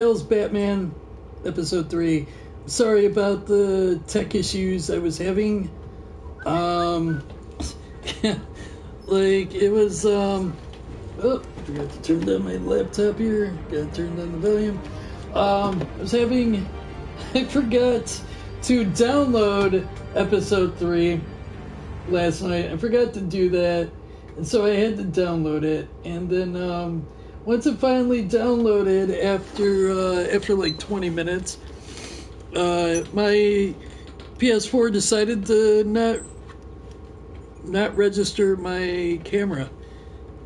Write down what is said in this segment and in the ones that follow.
Tales Batman episode 3. Sorry about the tech issues I was having. Um like it was oh, forgot to turn down my laptop here. Gotta turn down the volume. I was having I forgot to download episode 3 last night. I forgot to do that. And so I had to download it. And then once it finally downloaded after like 20 minutes, my PS4 decided to not register my camera.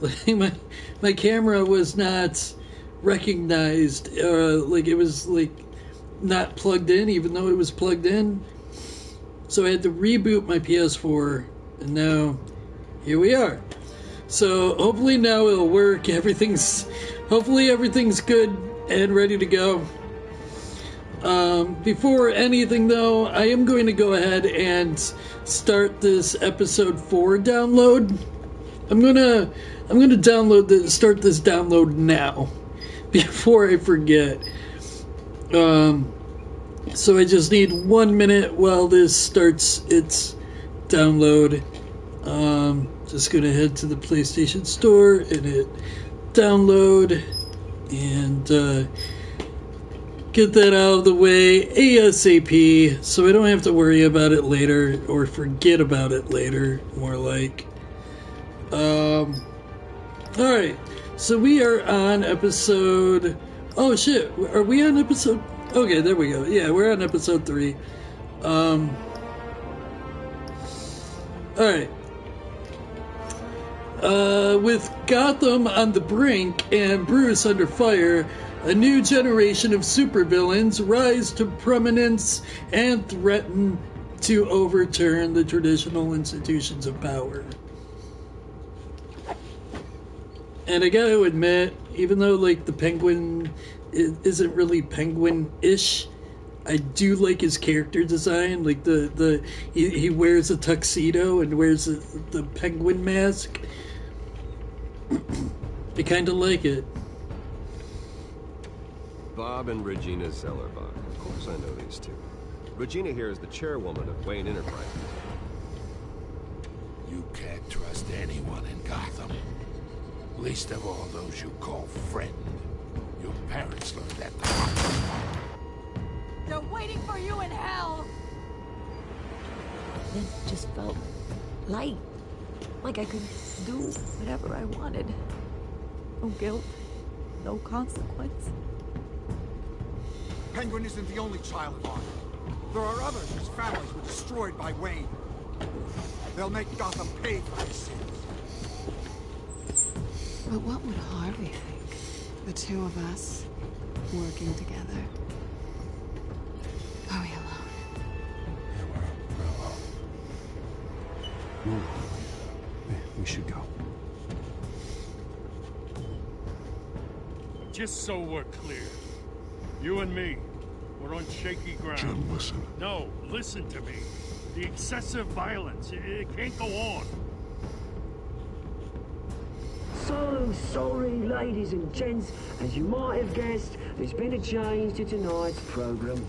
Like my camera was not recognized. Like it was like not plugged in, even though it was plugged in. So I had to reboot my PS4, and now here we are. So hopefully now it'll work. Hopefully everything's good and ready to go. Before anything though, I am going to go ahead and start this episode 4 download. I'm gonna start this download now before I forget. So I just need 1 minute while this starts its download. Just gonna head to the PlayStation Store and hit download and get that out of the way ASAP so I don't have to worry about it later or forget about it later, more like. Alright, so we are on episode... Oh shit, are we on episode... Okay, there we go. Yeah, we're on episode 3. Alright. With Gotham on the brink and Bruce under fire, a new generation of supervillains rise to prominence and threaten to overturn the traditional institutions of power. And I gotta admit, even though like the Penguin isn't really Penguin-ish, I do like his character design. Like he wears a tuxedo and wears the penguin mask. I kind of like it. Bob and Regina Zellerbach. Of course I know these two. Regina here is the chairwoman of Wayne Enterprises. You can't trust anyone in Gotham. Least of all those you call friend. Your parents learned that the hard way. They're waiting for you in hell! It just felt light. Like I could do whatever I wanted. No guilt, no consequence. Penguin isn't the only child of honor. There are others whose families were destroyed by Wayne. They'll make Gotham pay for his sins. But what would Harvey think? The two of us, working together. Are we alone? Yeah, we're alone. We should go. Just so we're clear, you and me, we're on shaky ground. Jim, listen. No, listen to me. The excessive violence, it can't go on. So sorry, ladies and gents. As you might have guessed, there's been a change to tonight's program.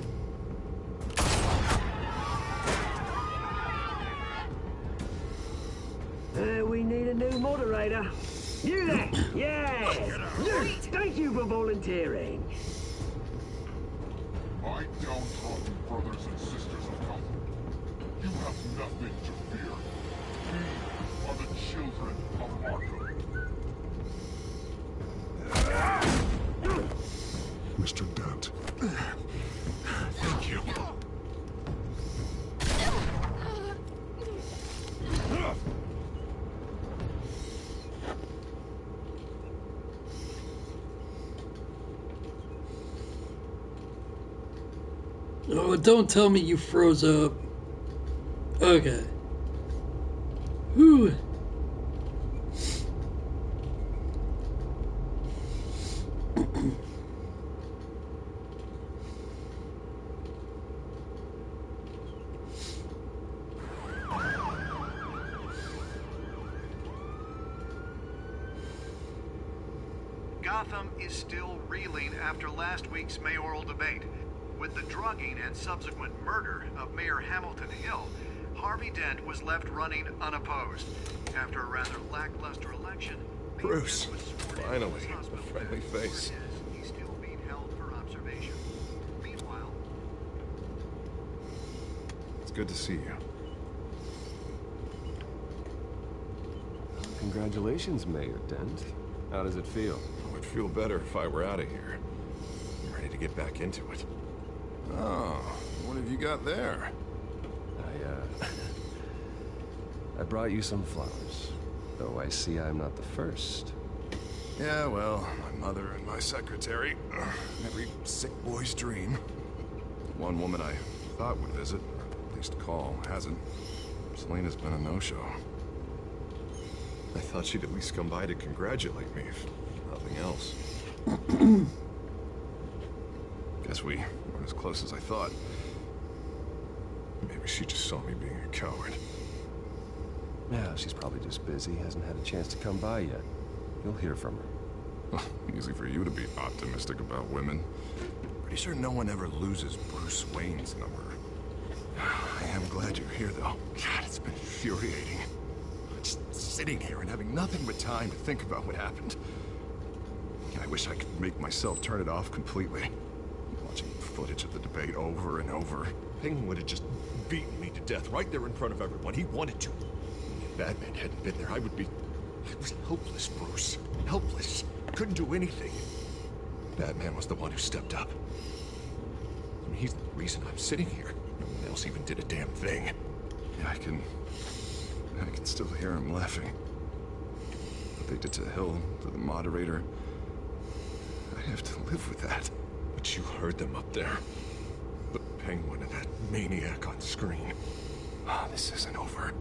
We need a new moderator. You there? Yeah! You! Thank you for volunteering. My downtrodden brothers and sisters of Gotham, you have nothing to fear. We are the children of Arkham. Mr. Dent. Thank you. Oh, don't tell me you froze up. Okay. Whew. Gotham is still reeling after last week's mayoral debate. With the drugging and subsequent murder of Mayor Hamilton Hill, Harvey Dent was left running unopposed. After a rather lackluster election, Bruce, finally, a friendly face. He's still being held for observation. Meanwhile, It's good to see you. Congratulations, Mayor Dent. How does it feel? I would feel better if I were out of here. I'm ready to get back into it. Oh, what have you got there? I brought you some flowers. Though I see I'm not the first. Yeah, well, my mother and my secretary. Every sick boy's dream. One woman I thought would visit, or at least call, hasn't. Selena's been a no-show. I thought she'd at least come by to congratulate me, if nothing else. Guess we weren't as close as I thought. Maybe she just saw me being a coward. Yeah, she's probably just busy, hasn't had a chance to come by yet. You'll hear from her. Easy for you to be optimistic about women. Pretty sure no one ever loses Bruce Wayne's number. I am glad you're here, though. God, it's been infuriating. Just sitting here and having nothing but time to think about what happened. I wish I could make myself turn it off completely. Watching footage of the debate over and over. Penguin would have just beaten me to death right there in front of everyone. He wanted to. If Batman hadn't been there, I was helpless, Bruce. Helpless. Couldn't do anything. Batman was the one who stepped up. I mean, he's the reason I'm sitting here. No one else even did a damn thing. Yeah, I can still hear him laughing. What they did to Hill, to the moderator. I have to live with that. But you heard them up there. The Penguin and that maniac on screen. This isn't over.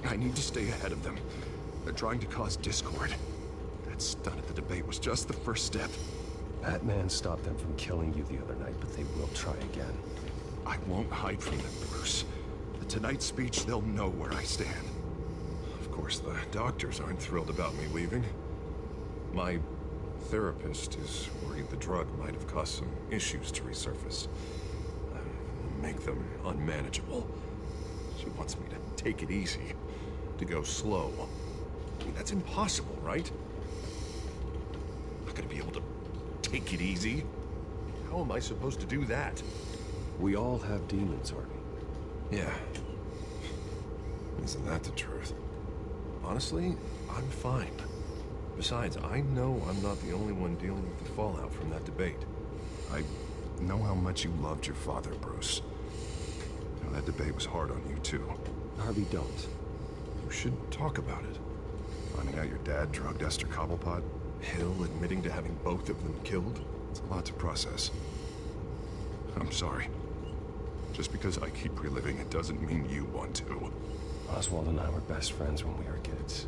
I need to stay ahead of them. They're trying to cause discord. That stunt at the debate was just the first step. Batman stopped them from killing you the other night, but they will try again. I won't hide from them, Bruce. The Tonight speech, they'll know where I stand. Of course, the doctors aren't thrilled about me leaving. My therapist is worried the drug might have caused some issues to resurface. Make them unmanageable. She wants me to take it easy, to go slow. I mean, that's impossible, right? I'm not gonna be able to take it easy. How am I supposed to do that? We all have demons, Harvey. Yeah. Isn't that the truth? Honestly, I'm fine. Besides, I know I'm not the only one dealing with the fallout from that debate. I know how much you loved your father, Bruce. You know, that debate was hard on you, too. Harvey, don't. You should talk about it. Finding out your dad drugged Esther Cobblepot, Hill admitting to having both of them killed. It's a lot to process. I'm sorry. Just because I keep reliving it doesn't mean you want to. Oswald and I were best friends when we were kids.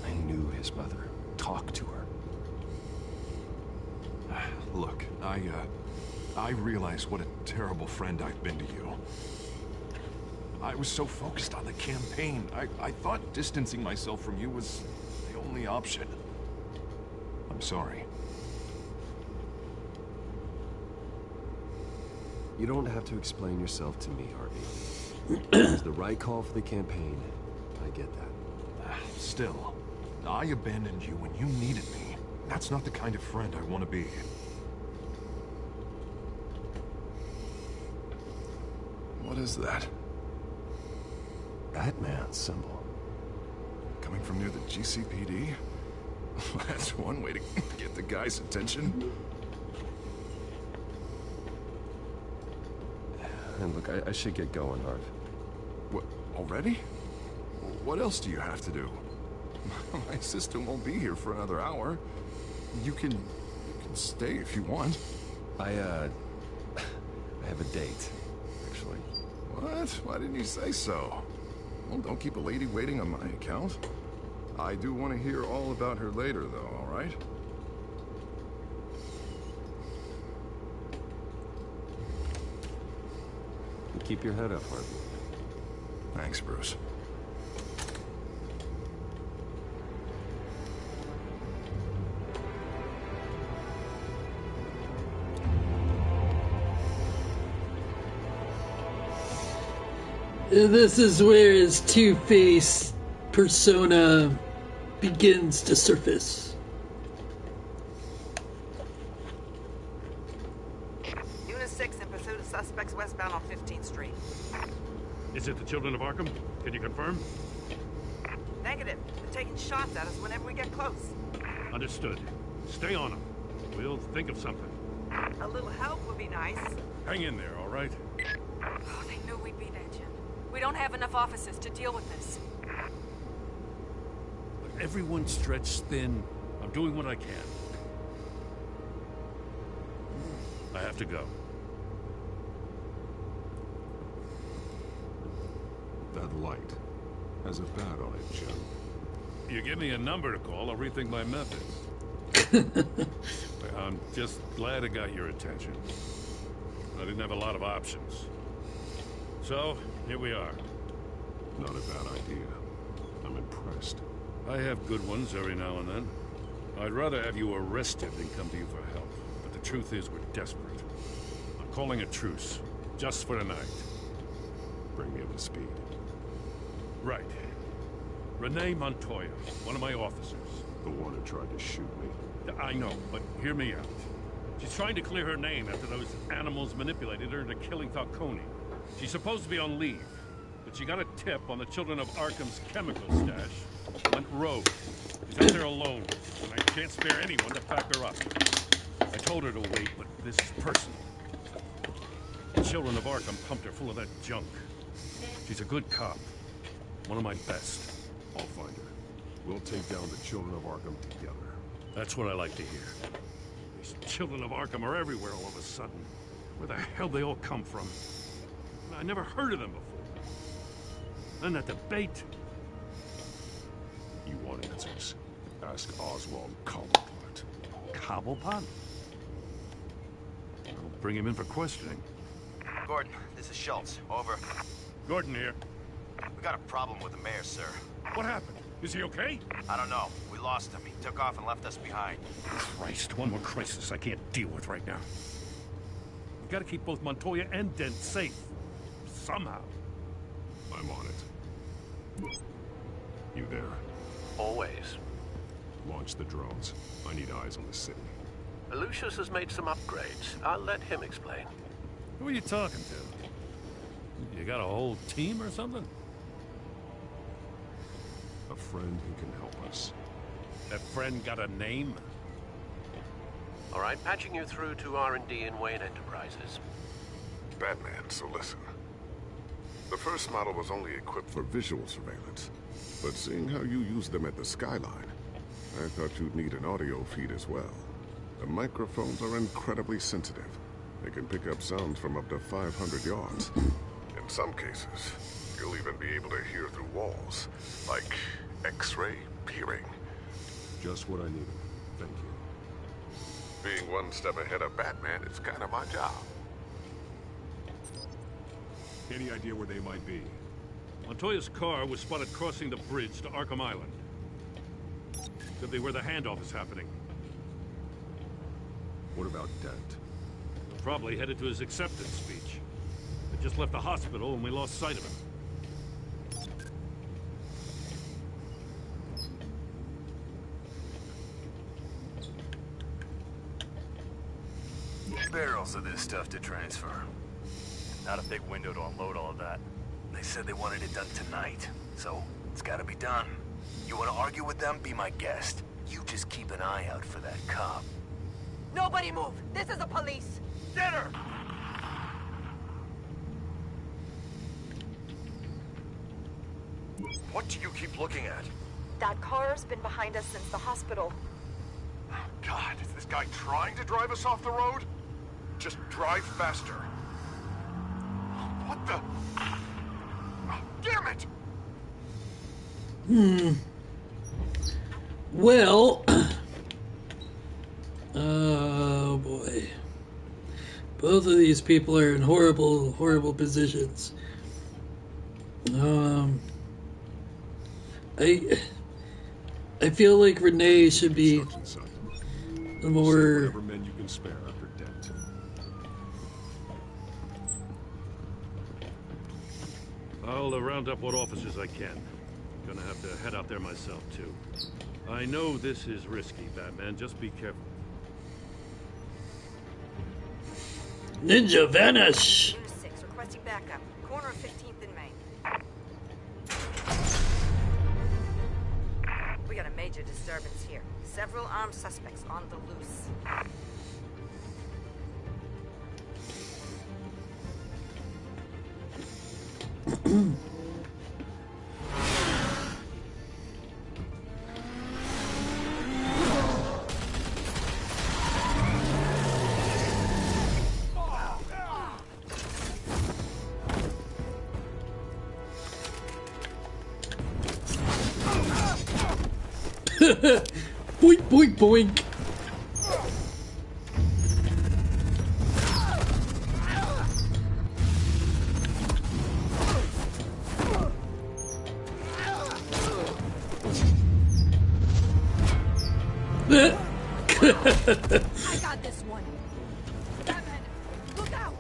I knew his mother. Talked to her. Look, I realize what a terrible friend I've been to you. I was so focused on the campaign. I thought distancing myself from you was the only option. I'm sorry. You don't have to explain yourself to me, Harvey. It was the right call for the campaign. I get that. Still, I abandoned you when you needed me. That's not the kind of friend I want to be. What is that? Batman's symbol. Coming from near the GCPD? That's one way to get the guy's attention. And look, I should get going, Harv. What, already? What else do you have to do? My assistant won't be here for another hour. You can stay if you want. I have a date, actually. What? Why didn't you say so? Well, don't keep a lady waiting on my account. I do want to hear all about her later, though, all right? Keep your head up, Harvey. Thanks, Bruce. This is where his two-face persona begins to surface. Unit 6 in pursuit of suspects westbound on 15th Street. Is it the Children of Arkham? Can you confirm? Negative. They're taking shots at us whenever we get close. Understood. Stay on them. We'll think of something. A little help would be nice. Hang in there, all right? Oh, they knew we'd be there, Jim. We don't have enough officers to deal with this. Look, everyone's stretched thin. I'm doing what I can. I have to go. That light has a bat on it, Jim. You give me a number to call, I'll rethink my methods. I'm just glad it got your attention. I didn't have a lot of options. So, here we are. Not a bad idea. I'm impressed. I have good ones every now and then. I'd rather have you arrested than come to you for help. But the truth is, we're desperate. I'm calling a truce, just for tonight. Bring me up to speed. Right. Renee Montoya, one of my officers. The one who tried to shoot me. I know, but hear me out. She's trying to clear her name after those animals manipulated her into killing Falcone. She's supposed to be on leave, but she got a tip on the Children of Arkham's chemical stash. Went rogue. She's out there alone, and I can't spare anyone to back her up. I told her to wait, but this is personal. The Children of Arkham pumped her full of that junk. She's a good cop. One of my best. I'll find her. We'll take down the Children of Arkham together. That's what I like to hear. These Children of Arkham are everywhere all of a sudden. Where the hell they all come from? I never heard of them before. And that debate. You want answers? Ask Oswald Cobblepot. Cobblepot? I'll bring him in for questioning. Gordon, this is Schultz. Over. Gordon here. We got a problem with the mayor, sir. What happened? Is he okay? I don't know. We lost him. He took off and left us behind. Christ, one more crisis I can't deal with right now. We've got to keep both Montoya and Dent safe. Somehow. I'm on it. You there? Always. Launch the drones. I need eyes on the city. Lucius has made some upgrades. I'll let him explain. Who are you talking to? You got a whole team or something? A friend who can help us. That friend got a name? All right, patching you through to R&D in Wayne Enterprises. Batman, so listen. The first model was only equipped for visual surveillance, but seeing how you use them at the skyline, I thought you'd need an audio feed as well. The microphones are incredibly sensitive. They can pick up sounds from up to 500 yards. In some cases, you'll even be able to hear through walls, like X-ray peering. Just what I needed. Thank you. Being one step ahead of Batman is kind of my job. Any idea where they might be? Montoya's car was spotted crossing the bridge to Arkham Island. Could be where the handoff is happening. What about Dent? Probably headed to his acceptance speech. They just left the hospital and we lost sight of him. Barrels of this stuff to transfer. Not a big window to unload all of that. They said they wanted it done tonight, so it's gotta be done. You wanna argue with them? Be my guest. You just keep an eye out for that cop. Nobody move! This is the police! Get her! What do you keep looking at? That car's been behind us since the hospital. God, is this guy trying to drive us off the road? Just drive faster. What the? Oh, damn it! Well, oh boy. Both of these people are in horrible, horrible positions. I feel like Renee should be the more. Whatever men you can spare after Dent. I'll round up what officers I can. Gonna have to head out there myself, too. I know this is risky, Batman. Just be careful. Ninja vanish! Unit 6, requesting backup. Corner of 15th and Main. We got a major disturbance here. Several armed suspects on the loose. Boink, boink, boink. I got this one. Batman, look out!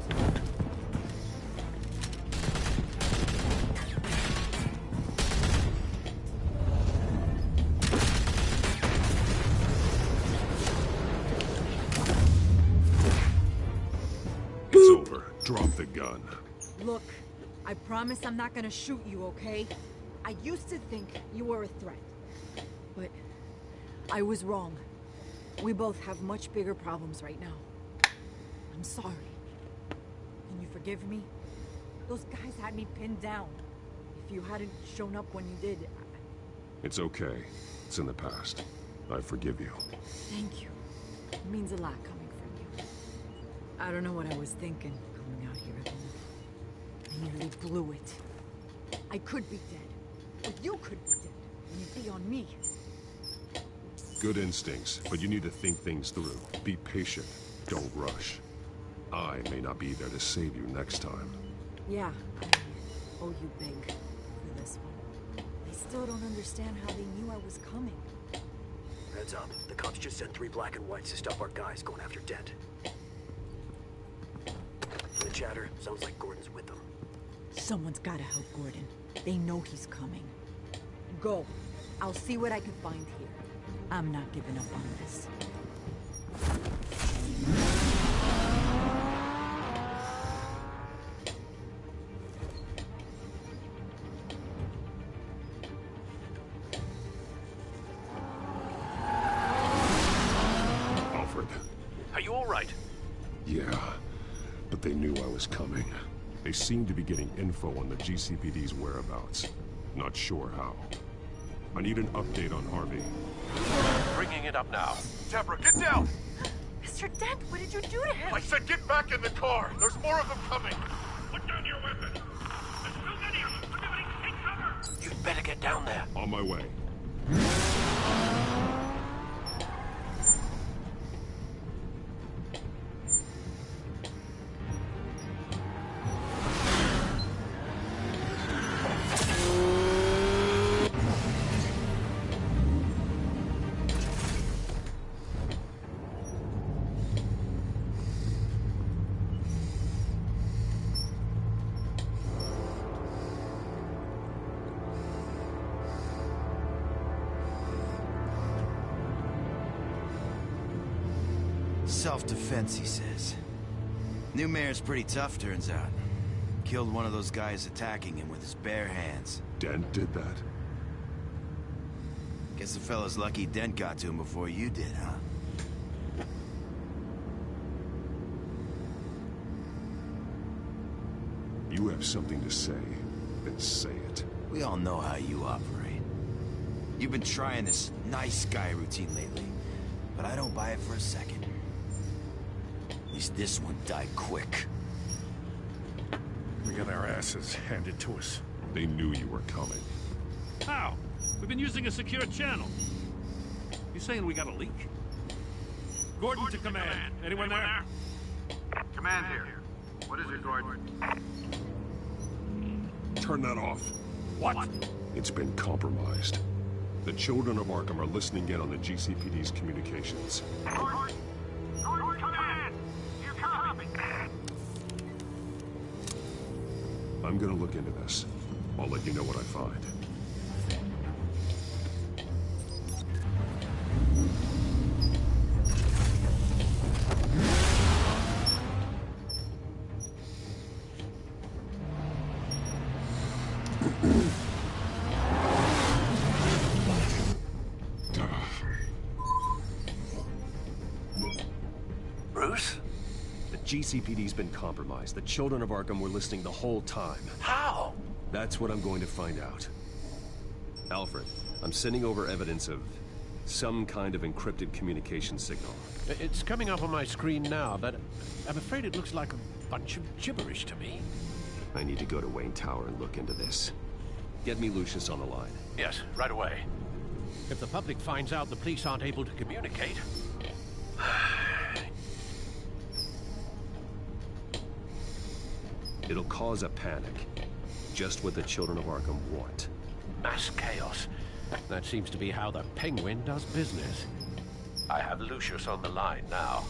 It's over. Drop the gun. Look, I promise I'm not gonna shoot you, okay? I used to think you were a threat. But I was wrong. We both have much bigger problems right now. I'm sorry. Can you forgive me? Those guys had me pinned down. If you hadn't shown up when you did... It's okay. It's in the past. I forgive you. Thank you. It means a lot coming from you. I don't know what I was thinking coming out here alone. I nearly blew it. I could be dead. Or you could be dead. And you'd be on me. Good instincts, but you need to think things through. Be patient. Don't rush. I may not be there to save you next time. Yeah, I owe you big for this one. I still don't understand how they knew I was coming. Heads up. The cops just sent 3 black and whites to stop our guys going after Dent. From the chatter, sounds like Gordon's with them. Someone's gotta help Gordon. They know he's coming. Go. I'll see what I can find here. I'm not giving up on this. Alfred. Are you all right? Yeah, but they knew I was coming. They seemed to be getting info on the GCPD's whereabouts. Not sure how. I need an update on Harvey. Bringing it up now. Deborah, get down! Mr. Dent, what did you do to him? I said get back in the car! There's more of them coming! Put down your weapon. There's too many of them. Everybody take cover. You'd better get down there. On my way. Self-defense, he says. New mayor's pretty tough, turns out. Killed one of those guys attacking him with his bare hands. Dent did that? Guess the fella's lucky Dent got to him before you did, huh? You have something to say, then say it. We all know how you operate. You've been trying this nice guy routine lately, but I don't buy it for a second. At least this one died quick. We got our asses handed to us. They knew you were coming. How? We've been using a secure channel. You saying we got a leak? Gordon to command. Anyone there? Command here. What is it, Gordon? Turn that off. What? It's been compromised. The children of Arkham are listening in on the GCPD's communications. Gordon, command! You copy? I'm gonna look into this. I'll let you know what I find. Bruce? The GCPD's been compromised. The children of Arkham were listening the whole time. How? That's what I'm going to find out. Alfred, I'm sending over evidence of some kind of encrypted communication signal. It's coming up on my screen now, but I'm afraid it looks like a bunch of gibberish to me. I need to go to Wayne Tower and look into this. Get me Lucius on the line. Yes, right away. If the public finds out the police aren't able to communicate... It'll cause a panic. Just what the children of Arkham want. Mass chaos. That seems to be how the Penguin does business. I have Lucius on the line now.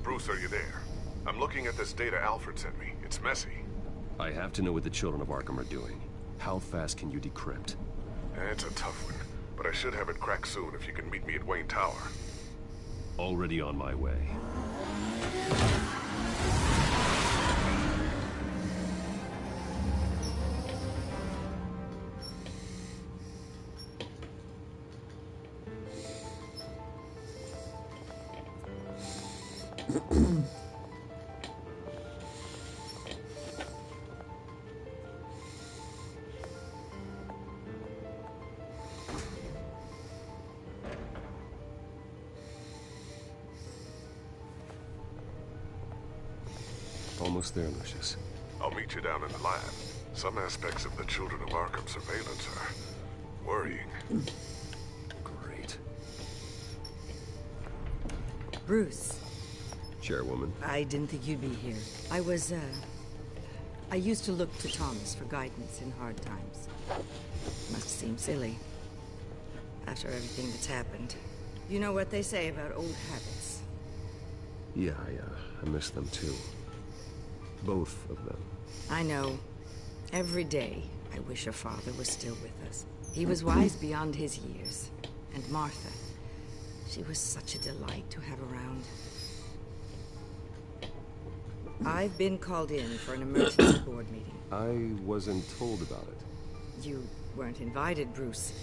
Bruce, are you there? I'm looking at this data Alfred sent me. It's messy. I have to know what the children of Arkham are doing. How fast can you decrypt? It's a tough one, but I should have it cracked soon if you can meet me at Wayne Tower. Already on my way. Almost there, Lucius. I'll meet you down in the lab. Some aspects of the Children of Arkham surveillance are worrying. Great. Bruce. Chairwoman. I didn't think you'd be here. I used to look to Thomas for guidance in hard times. Must seem silly. After everything that's happened. You know what they say about old habits. Yeah, I miss them too. Both of them. I know. Every day, I wish your father was still with us. He was wise beyond his years. And Martha, she was such a delight to have around. I've been called in for an emergency board meeting. I wasn't told about it. You weren't invited, Bruce.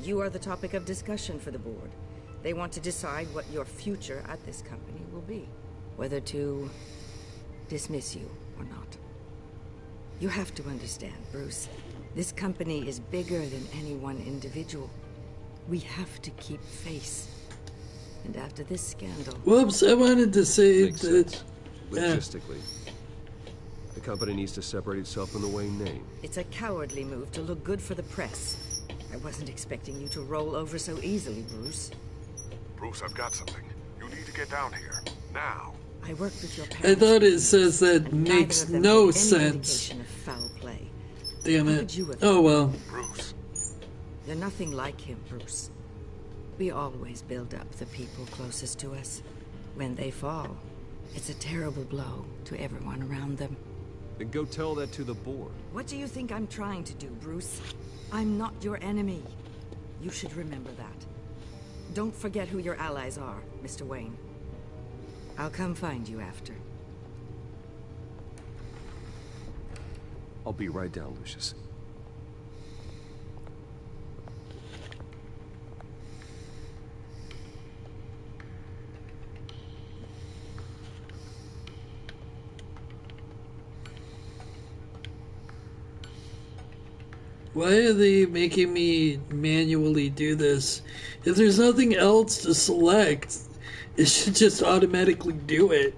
You are the topic of discussion for the board. They want to decide what your future at this company will be. Whether to dismiss you or not. You have to understand, Bruce. This company is bigger than any one individual. We have to keep face. And after this scandal... Whoops, I wanted to say Makes that... sense. Logistically, the company needs to separate itself from the Wayne name. It's a cowardly move to look good for the press. I wasn't expecting you to roll over so easily, Bruce. Bruce, I've got something. You need to get down here. Now. I worked with your I parents. thought it says that makes no sense. Of foul play. Damn How it. could you have Oh well. Bruce. You're nothing like him, Bruce. We always build up the people closest to us. When they fall, it's a terrible blow to everyone around them. Then go tell that to the board. What do you think I'm trying to do, Bruce? I'm not your enemy. You should remember that. Don't forget who your allies are, Mr. Wayne. I'll come find you after. I'll be right down, Lucius. Why are they making me manually do this? If there's nothing else to select, it should just automatically do it.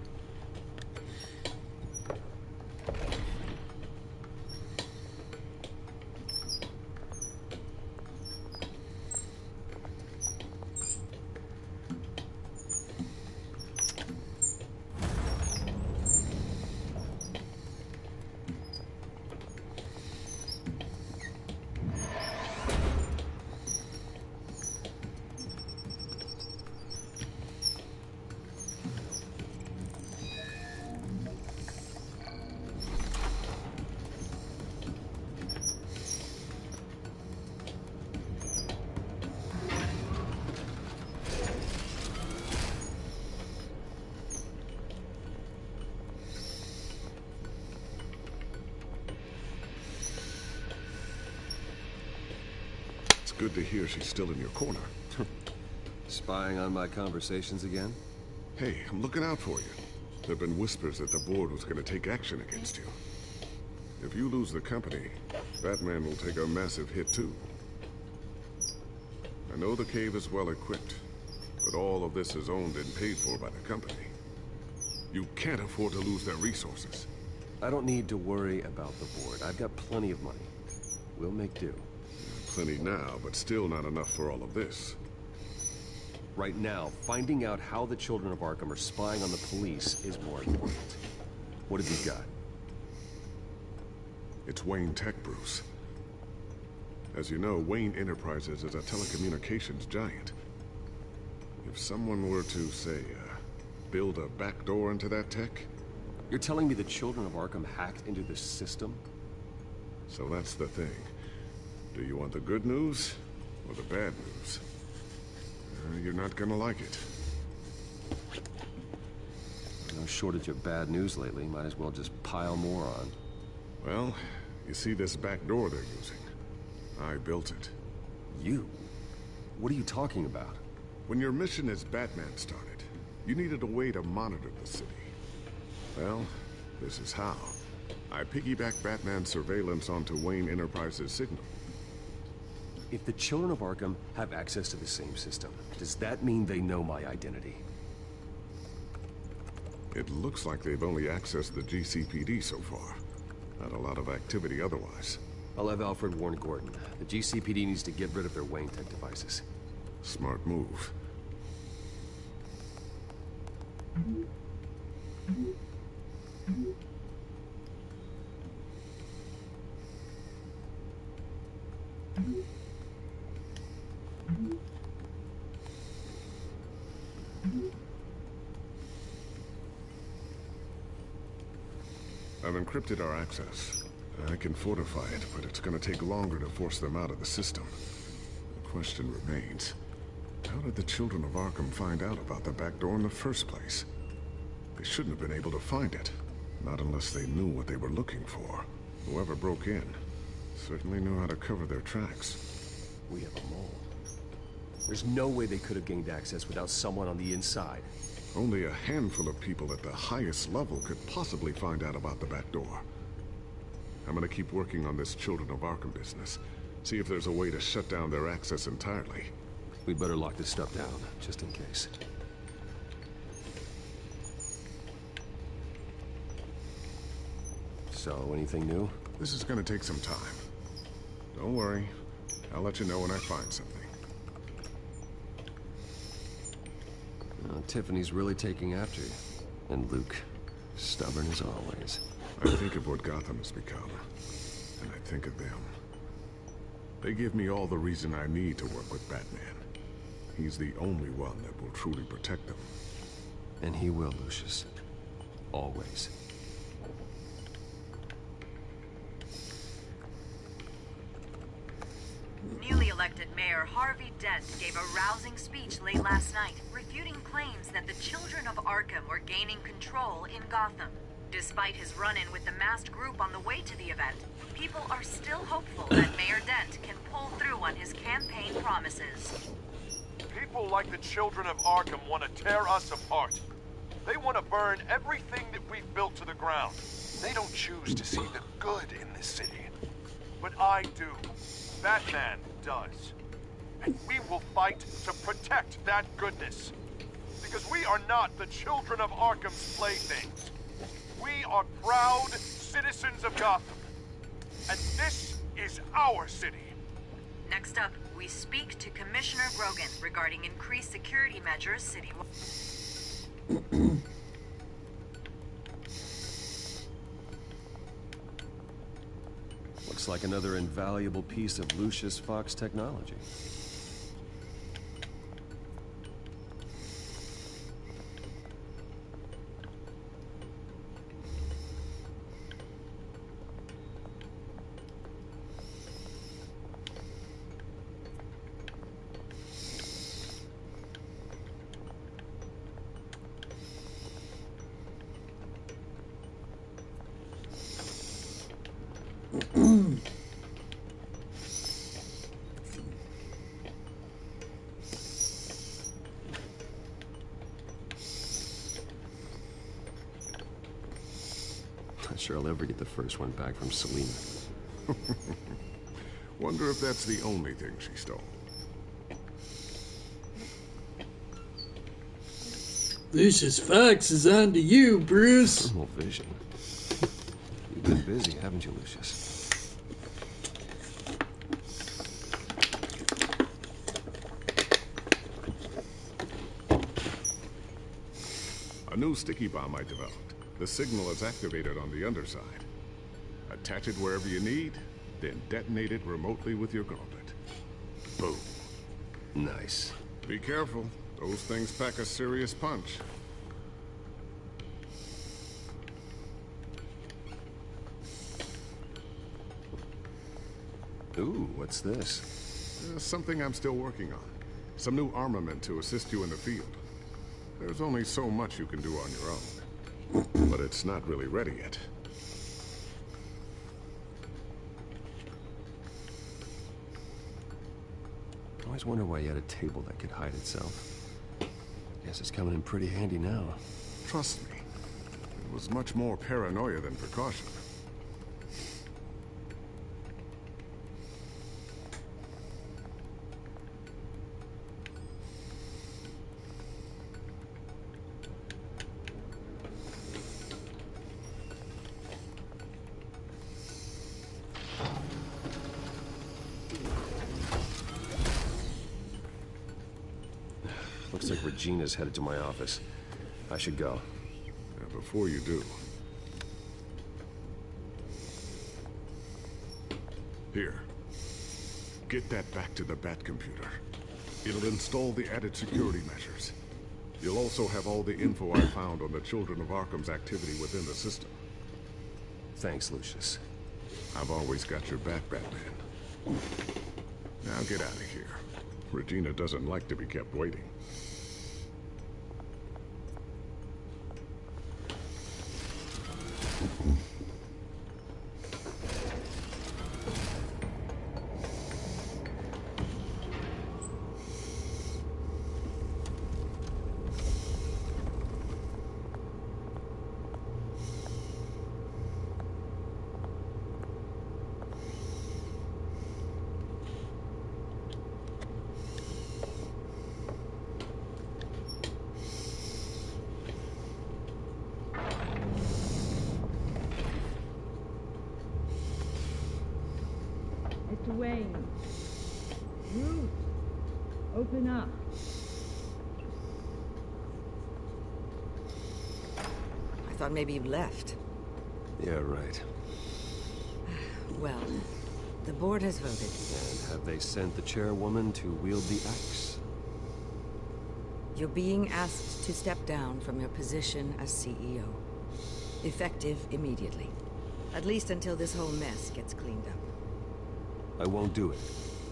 good to hear she's still in your corner. Spying on my conversations again? Hey, I'm looking out for you. There have been whispers that the board was going to take action against you. If you lose the company, Batman will take a massive hit too. I know the cave is well equipped, but all of this is owned and paid for by the company. You can't afford to lose their resources. I don't need to worry about the board. I've got plenty of money. We'll make do. Plenty now, but still not enough for all of this. Right now, finding out how the children of Arkham are spying on the police is more important. What have you got? It's Wayne Tech, Bruce. As you know, Wayne Enterprises is a telecommunications giant. If someone were to, say, build a backdoor into that tech... You're telling me the children of Arkham hacked into this system? So that's the thing. Do you want the good news or the bad news? You're not gonna like it. No shortage of bad news lately. Might as well just pile more on. Well, you see this back door they're using? I built it. You? What are you talking about? When your mission as Batman started, you needed a way to monitor the city. Well, this is how. I piggybacked Batman's surveillance onto Wayne Enterprises' signal. If the children of Arkham have access to the same system, does that mean they know my identity? It looks like they've only accessed the GCPD so far. Not a lot of activity otherwise. I'll have Alfred warn Gordon. The GCPD needs to get rid of their Wayne Tech devices. Smart move. I've encrypted our access. I can fortify it, but it's gonna take longer to force them out of the system. The question remains, how did the children of Arkham find out about the back door in the first place? They shouldn't have been able to find it. Not unless they knew what they were looking for. Whoever broke in certainly knew how to cover their tracks. We have a mole. There's no way they could have gained access without someone on the inside. Only a handful of people at the highest level could possibly find out about the back door. I'm gonna keep working on this Children of Arkham business. See if there's a way to shut down their access entirely. We'd better lock this stuff down, just in case. So, anything new? This is gonna take some time. Don't worry. I'll let you know when I find something. Tiffany's really taking after you. And Luke, stubborn as always. I think of what Gotham has become. And I think of them. They give me all the reason I need to work with Batman. He's the only one that will truly protect them. And he will, Lucius. Always. Newly elected Mayor Harvey Dent gave a rousing speech late last night, refuting claims that the children of Arkham were gaining control in Gotham. Despite his run-in with the masked group on the way to the event, people are still hopeful that Mayor Dent can pull through on his campaign promises. People like the children of Arkham want to tear us apart. They want to burn everything that we've built to the ground. They don't choose to see the good in this city. But I do. Batman does. And we will fight to protect that goodness. Because we are not the children of Arkham's playthings. We are proud citizens of Gotham. And this is our city. Next up, we speak to Commissioner Grogan regarding increased security measures citywide. Looks like another invaluable piece of Lucius Fox technology. Not sure I'll ever get the first one back from Selena. Wonder if that's the only thing she stole. Lucius Fox is on to you, Bruce. Thermal vision. You've been busy, haven't you, Lucius? A new sticky bomb I developed. The signal is activated on the underside. Attach it wherever you need, then detonate it remotely with your gauntlet. Boom. Nice. Be careful. Those things pack a serious punch. Ooh, what's this? Something I'm still working on. Some new armament to assist you in the field. There's only so much you can do on your own. But it's not really ready yet. I always wonder why you had a table that could hide itself. Guess it's coming in pretty handy now. Trust me, it was much more paranoia than precaution. Looks like Regina's headed to my office. I should go. Before you do... Here. Get that back to the Bat computer. It'll install the added security measures. You'll also have all the info I found on the Children of Arkham's activity within the system. Thanks, Lucius. I've always got your back, Batman. Now get out of here. Regina doesn't like to be kept waiting. Mr. Wayne. Ruth, open up. I thought maybe you left. Yeah, right. Well, the board has voted. And have they sent the chairwoman to wield the axe? You're being asked to step down from your position as CEO. Effective immediately. At least until this whole mess gets cleaned up. I won't do it.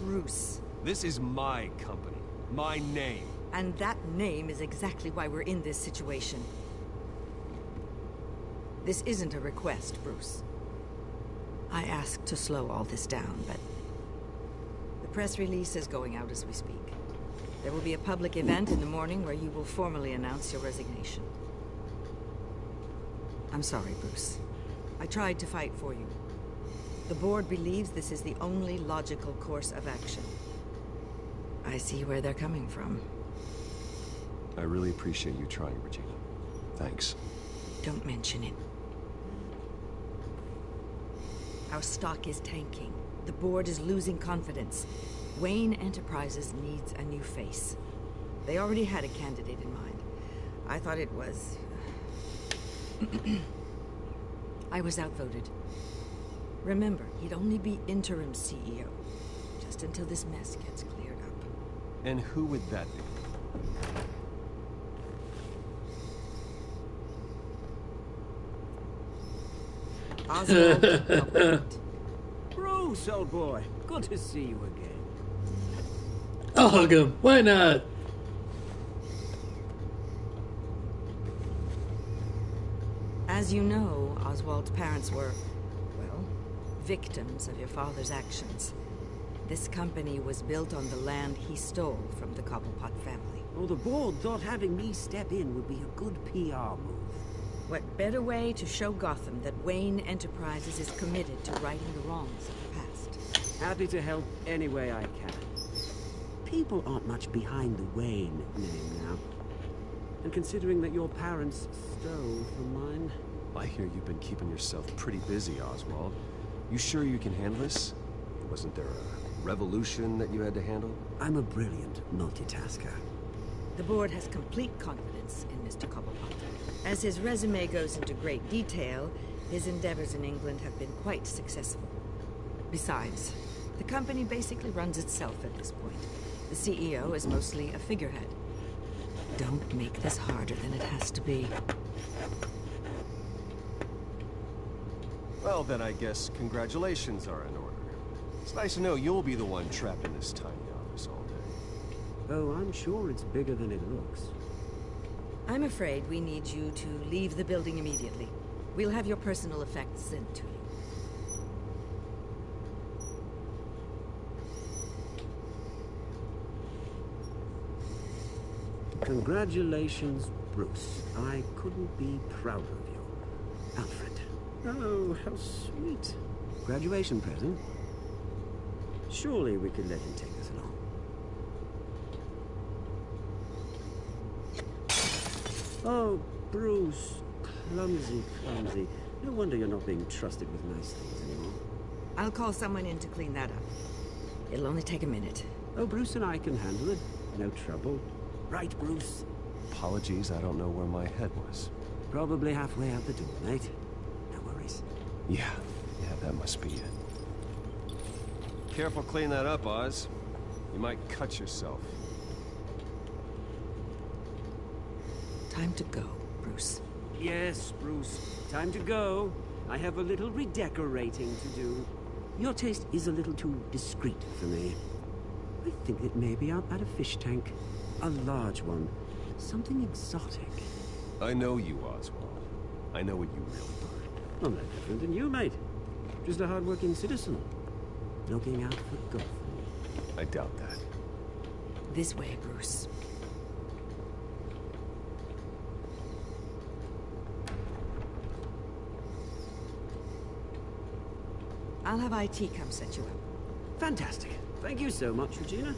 Bruce. This is my company. My name. And that name is exactly why we're in this situation. This isn't a request, Bruce. I asked to slow all this down, but... the press release is going out as we speak. There will be a public event in the morning where you will formally announce your resignation. I'm sorry, Bruce. I tried to fight for you. The board believes this is the only logical course of action. I see where they're coming from. I really appreciate you trying, Regina. Thanks. Don't mention it. Our stock is tanking. The board is losing confidence. Wayne Enterprises needs a new face. They already had a candidate in mind. I thought it was... I was outvoted. Remember, he'd only be interim CEO, just until this mess gets cleared up. And who would that be? Oswald. Bruce, old boy. Good to see you again. I'll hug him. Why not? As you know, Oswald's parents were, well, victims of your father's actions. This company was built on the land he stole from the Cobblepot family. Well, the board thought having me step in would be a good PR move. What better way to show Gotham that Wayne Enterprises is committed to righting the wrongs of the past? Happy to help any way I can. People aren't much behind the Wayne name now. And considering that your parents stole from mine... I hear you've been keeping yourself pretty busy, Oswald. You sure you can handle this? Wasn't there a revolution that you had to handle? I'm a brilliant multitasker. The board has complete confidence in Mr. Cobblepot. As his resume goes into great detail, his endeavors in England have been quite successful. Besides, the company basically runs itself at this point. The CEO is mostly a figurehead. Don't make this harder than it has to be. Well, then I guess congratulations are in order. It's nice to know you'll be the one trapped in this tiny office all day. Oh, I'm sure it's bigger than it looks. I'm afraid we need you to leave the building immediately. We'll have your personal effects sent to you. Congratulations, Bruce. I couldn't be prouder of you. Alfred. Oh, how sweet. Graduation present? Surely we could let him take this along. Oh, Bruce. Clumsy, clumsy. No wonder you're not being trusted with nice things anymore. I'll call someone in to clean that up. It'll only take a minute. Oh, Bruce and I can handle it. No trouble. Right, Bruce? Apologies, I don't know where my head was. Probably halfway out the door, mate. No worries. Yeah, that must be it. Careful clean that up, Oz. You might cut yourself. Time to go, Bruce. Yes, Bruce. Time to go. I have a little redecorating to do. Your taste is a little too discreet for me. I think that maybe I'll add a fish tank. A large one. Something exotic. I know you, Oswald. I know what you really are. I'm no different than you, mate. Just a hard-working citizen. Looking out for Gotham. I doubt that. This way, Bruce. I'll have IT come set you up. Fantastic. Thank you so much, Regina.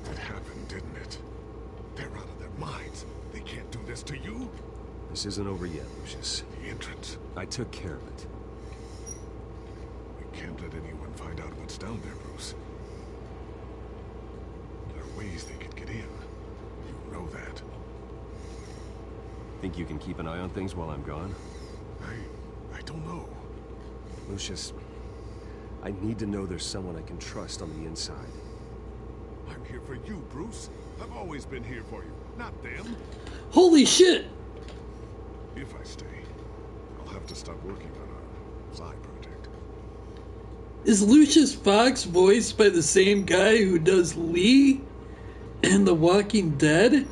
It happened, didn't it? They're out of their minds. They can't do this to you. This isn't over yet, Lucius. The entrance. I took care of it. We can't let anyone find out what's down there, Bruce. There are ways they could get in. You know that. Think you can keep an eye on things while I'm gone? I don't know. Lucius, I need to know there's someone I can trust on the inside. I'm here for you, Bruce. I've always been here for you, not them. Holy shit! If I stay, I'll have to stop working on our side project. Is Lucius Fox voiced by the same guy who does Lee in The Walking Dead?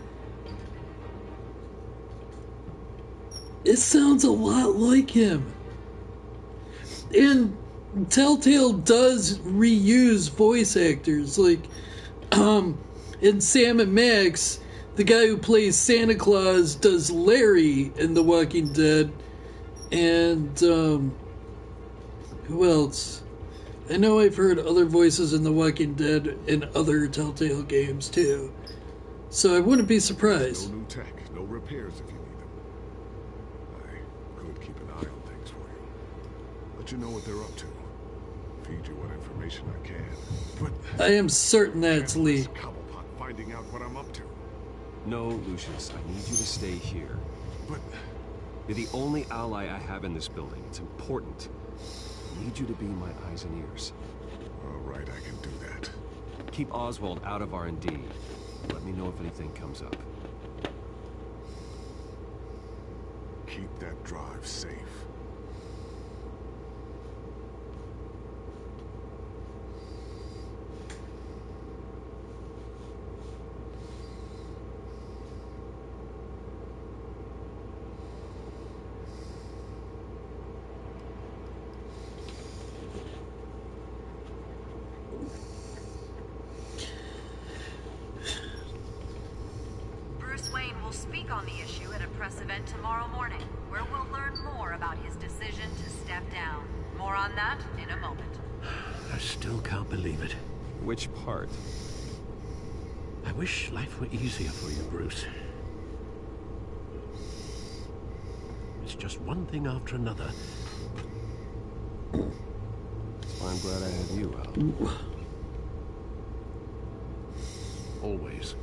It sounds a lot like him. And Telltale does reuse voice actors. Like, in Sam and Max, the guy who plays Santa Claus does Larry in The Walking Dead. And, who else? I know I've heard other voices in The Walking Dead in other Telltale games, too. So I wouldn't be surprised. No new tech, no repairs if you need them. I could keep an eye on things for you. Let you know what they're up to. Feed you what information I can. But I am certain that's Lee. Cobblepot finding out what I'm up to. No, Lucius, I need you to stay here. But you're the only ally I have in this building. It's important. I need you to be my eyes and ears. All right, I can do that. Keep Oswald out of R&D. Let me know if anything comes up. Keep that drive safe. press event tomorrow morning, where we'll learn more about his decision to step down. More on that in a moment. I still can't believe it. Which part? I wish life were easier for you, Bruce. It's just one thing after another. I'm glad I have you, Al. Always.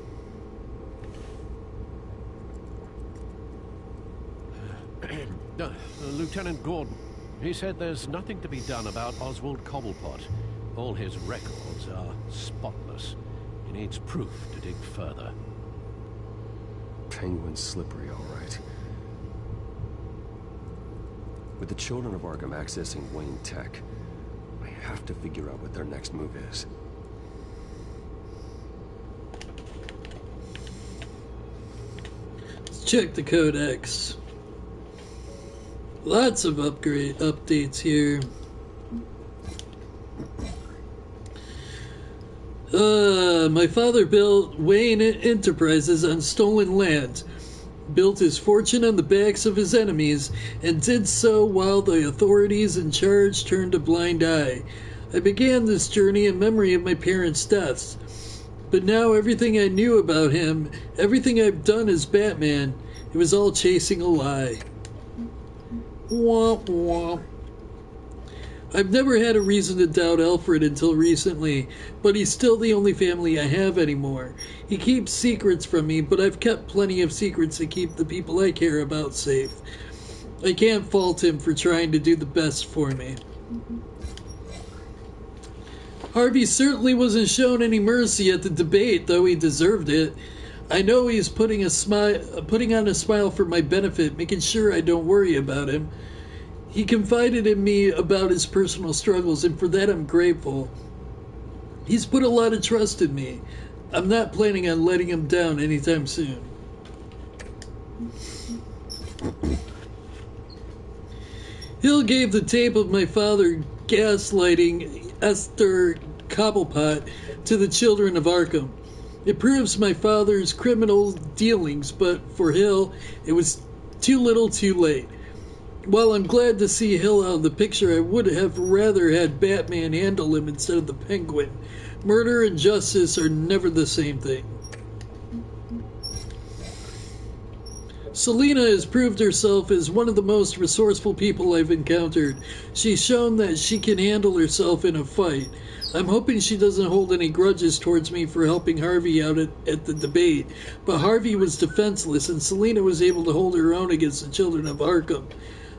Lieutenant Gordon, he said there's nothing to be done about Oswald Cobblepot. All his records are spotless. He needs proof to dig further. Penguin's slippery, all right. With the children of Arkham accessing Wayne Tech, I have to figure out what their next move is. Let's check the Codex. Lots of updates here. My father built Wayne Enterprises on stolen land, built his fortune on the backs of his enemies, and did so while the authorities in charge turned a blind eye. I began this journey in memory of my parents' deaths, but now everything I knew about him, everything I've done as Batman, it was all chasing a lie. Womp womp. I've never had a reason to doubt Alfred until recently, but he's still the only family I have anymore. He keeps secrets from me, but I've kept plenty of secrets to keep the people I care about safe. I can't fault him for trying to do the best for me. Harvey certainly wasn't shown any mercy at the debate, though he deserved it. I know he's putting on a smile for my benefit, making sure I don't worry about him. He confided in me about his personal struggles, and for that I'm grateful. He's put a lot of trust in me. I'm not planning on letting him down anytime soon. Hill gave the tape of my father gaslighting Esther Cobblepot to the children of Arkham. It proves my father's criminal dealings, but for Hill, it was too little too late. While I'm glad to see Hill out of the picture, I would have rather had Batman handle him instead of the Penguin. Murder and justice are never the same thing. Selina has proved herself as one of the most resourceful people I've encountered. She's shown that she can handle herself in a fight. I'm hoping she doesn't hold any grudges towards me for helping Harvey out at the debate, but Harvey was defenseless and Selina was able to hold her own against the children of Arkham.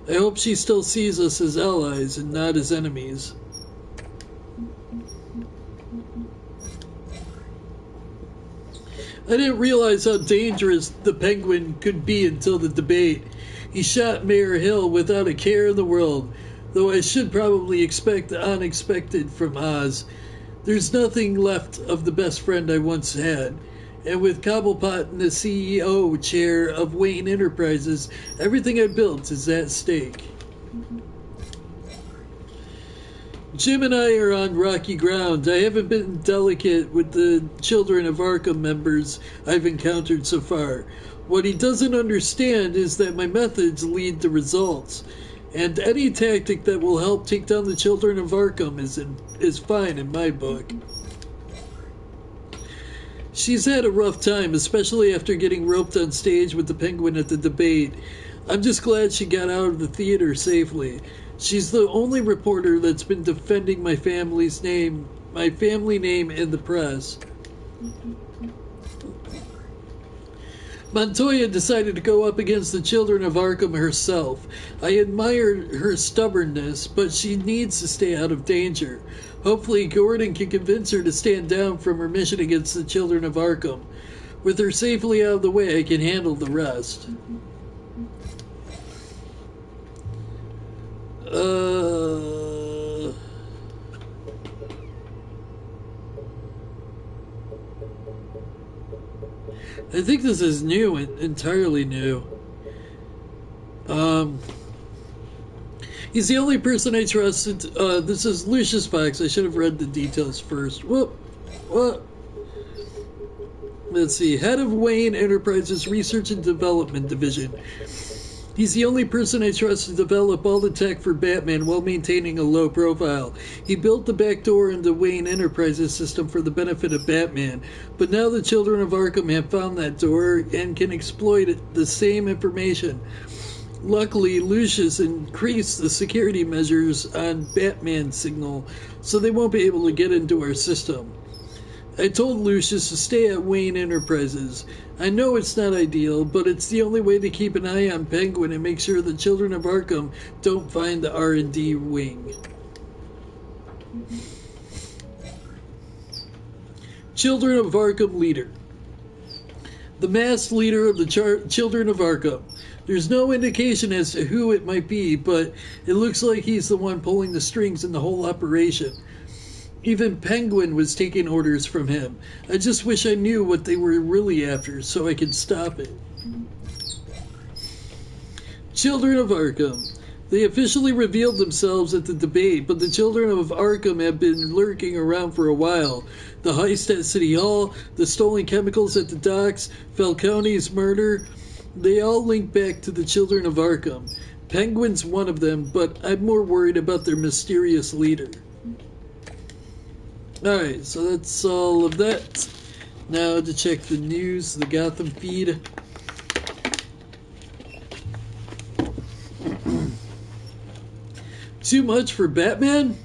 I hope she still sees us as allies and not as enemies. I didn't realize how dangerous the Penguin could be until the debate. He shot Mayor Hill without a care in the world, though I should probably expect the unexpected from Oz. There's nothing left of the best friend I once had. And with Cobblepot in the CEO chair of Wayne Enterprises, everything I built is at stake. Jim and I are on rocky ground. I haven't been delicate with the children of Arkham members I've encountered so far. What he doesn't understand is that my methods lead to results. And any tactic that will help take down the children of Arkham is fine in my book. She's had a rough time, especially after getting roped on stage with the Penguin at the debate. I'm just glad she got out of the theater safely. She's the only reporter that's been defending my family name in the press. Montoya decided to go up against the children of Arkham herself. I admire her stubbornness, but she needs to stay out of danger. Hopefully Gordon can convince her to stand down from her mission against the children of Arkham. With her safely out of the way, I can handle the rest. I think this is new, entirely new. He's the only person I trusted. This is Lucius Fox. I should have read the details first. Whoop. What? Let's see. Head of Wayne Enterprises Research and Development Division. He's the only person I trust to develop all the tech for Batman while maintaining a low profile. He built the backdoor into Wayne Enterprises system for the benefit of Batman, but now the children of Arkham have found that door and can exploit the same information. Luckily, Lucius increased the security measures on Batman's signal, so they won't be able to get into our system. I told Lucius to stay at Wayne Enterprises. I know it's not ideal, but it's the only way to keep an eye on Penguin and make sure the children of Arkham don't find the R&D wing. Children of Arkham leader. The masked leader of the Children of Arkham. There's no indication as to who it might be, but it looks like he's the one pulling the strings in the whole operation. Even Penguin was taking orders from him. I just wish I knew what they were really after so I could stop it. Children of Arkham. They officially revealed themselves at the debate, but the Children of Arkham have been lurking around for a while. The heist at City Hall, the stolen chemicals at the docks, Falcone's murder, they all link back to the Children of Arkham. Penguin's one of them, but I'm more worried about their mysterious leader. Alright, so that's all of that. Now to check the news, the Gotham feed. Too much for Batman?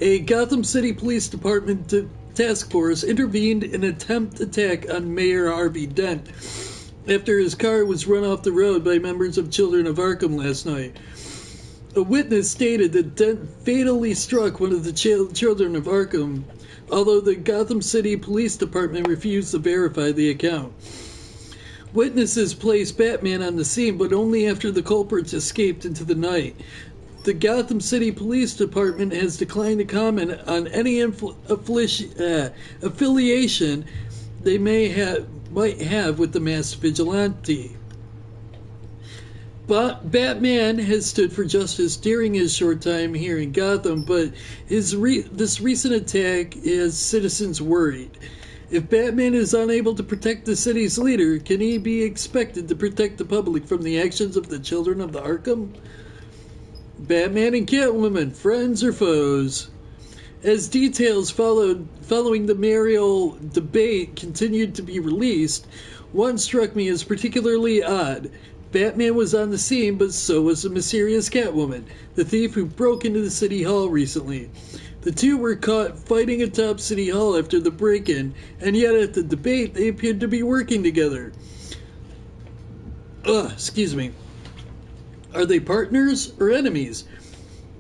A Gotham City Police Department task force intervened in an attempt attack on Mayor Harvey Dent after his car was run off the road by members of Children of Arkham last night. A witness stated that Dent fatally struck one of the Children of Arkham, although the Gotham City Police Department refused to verify the account. Witnesses placed Batman on the scene, but only after the culprits escaped into the night. The Gotham City Police Department has declined to comment on any affiliation they might have with the masked vigilante. But Batman has stood for justice during his short time here in Gotham, but this recent attack has citizens worried. If Batman is unable to protect the city's leader, can he be expected to protect the public from the actions of the Children of the Arkham? Batman and Catwoman, friends or foes? As details following the mayoral debate continued to be released, one struck me as particularly odd. Batman was on the scene, but so was the mysterious Catwoman, the thief who broke into the City Hall recently. The two were caught fighting atop City Hall after the break-in, and yet at the debate they appeared to be working together. Excuse me. Are they partners or enemies?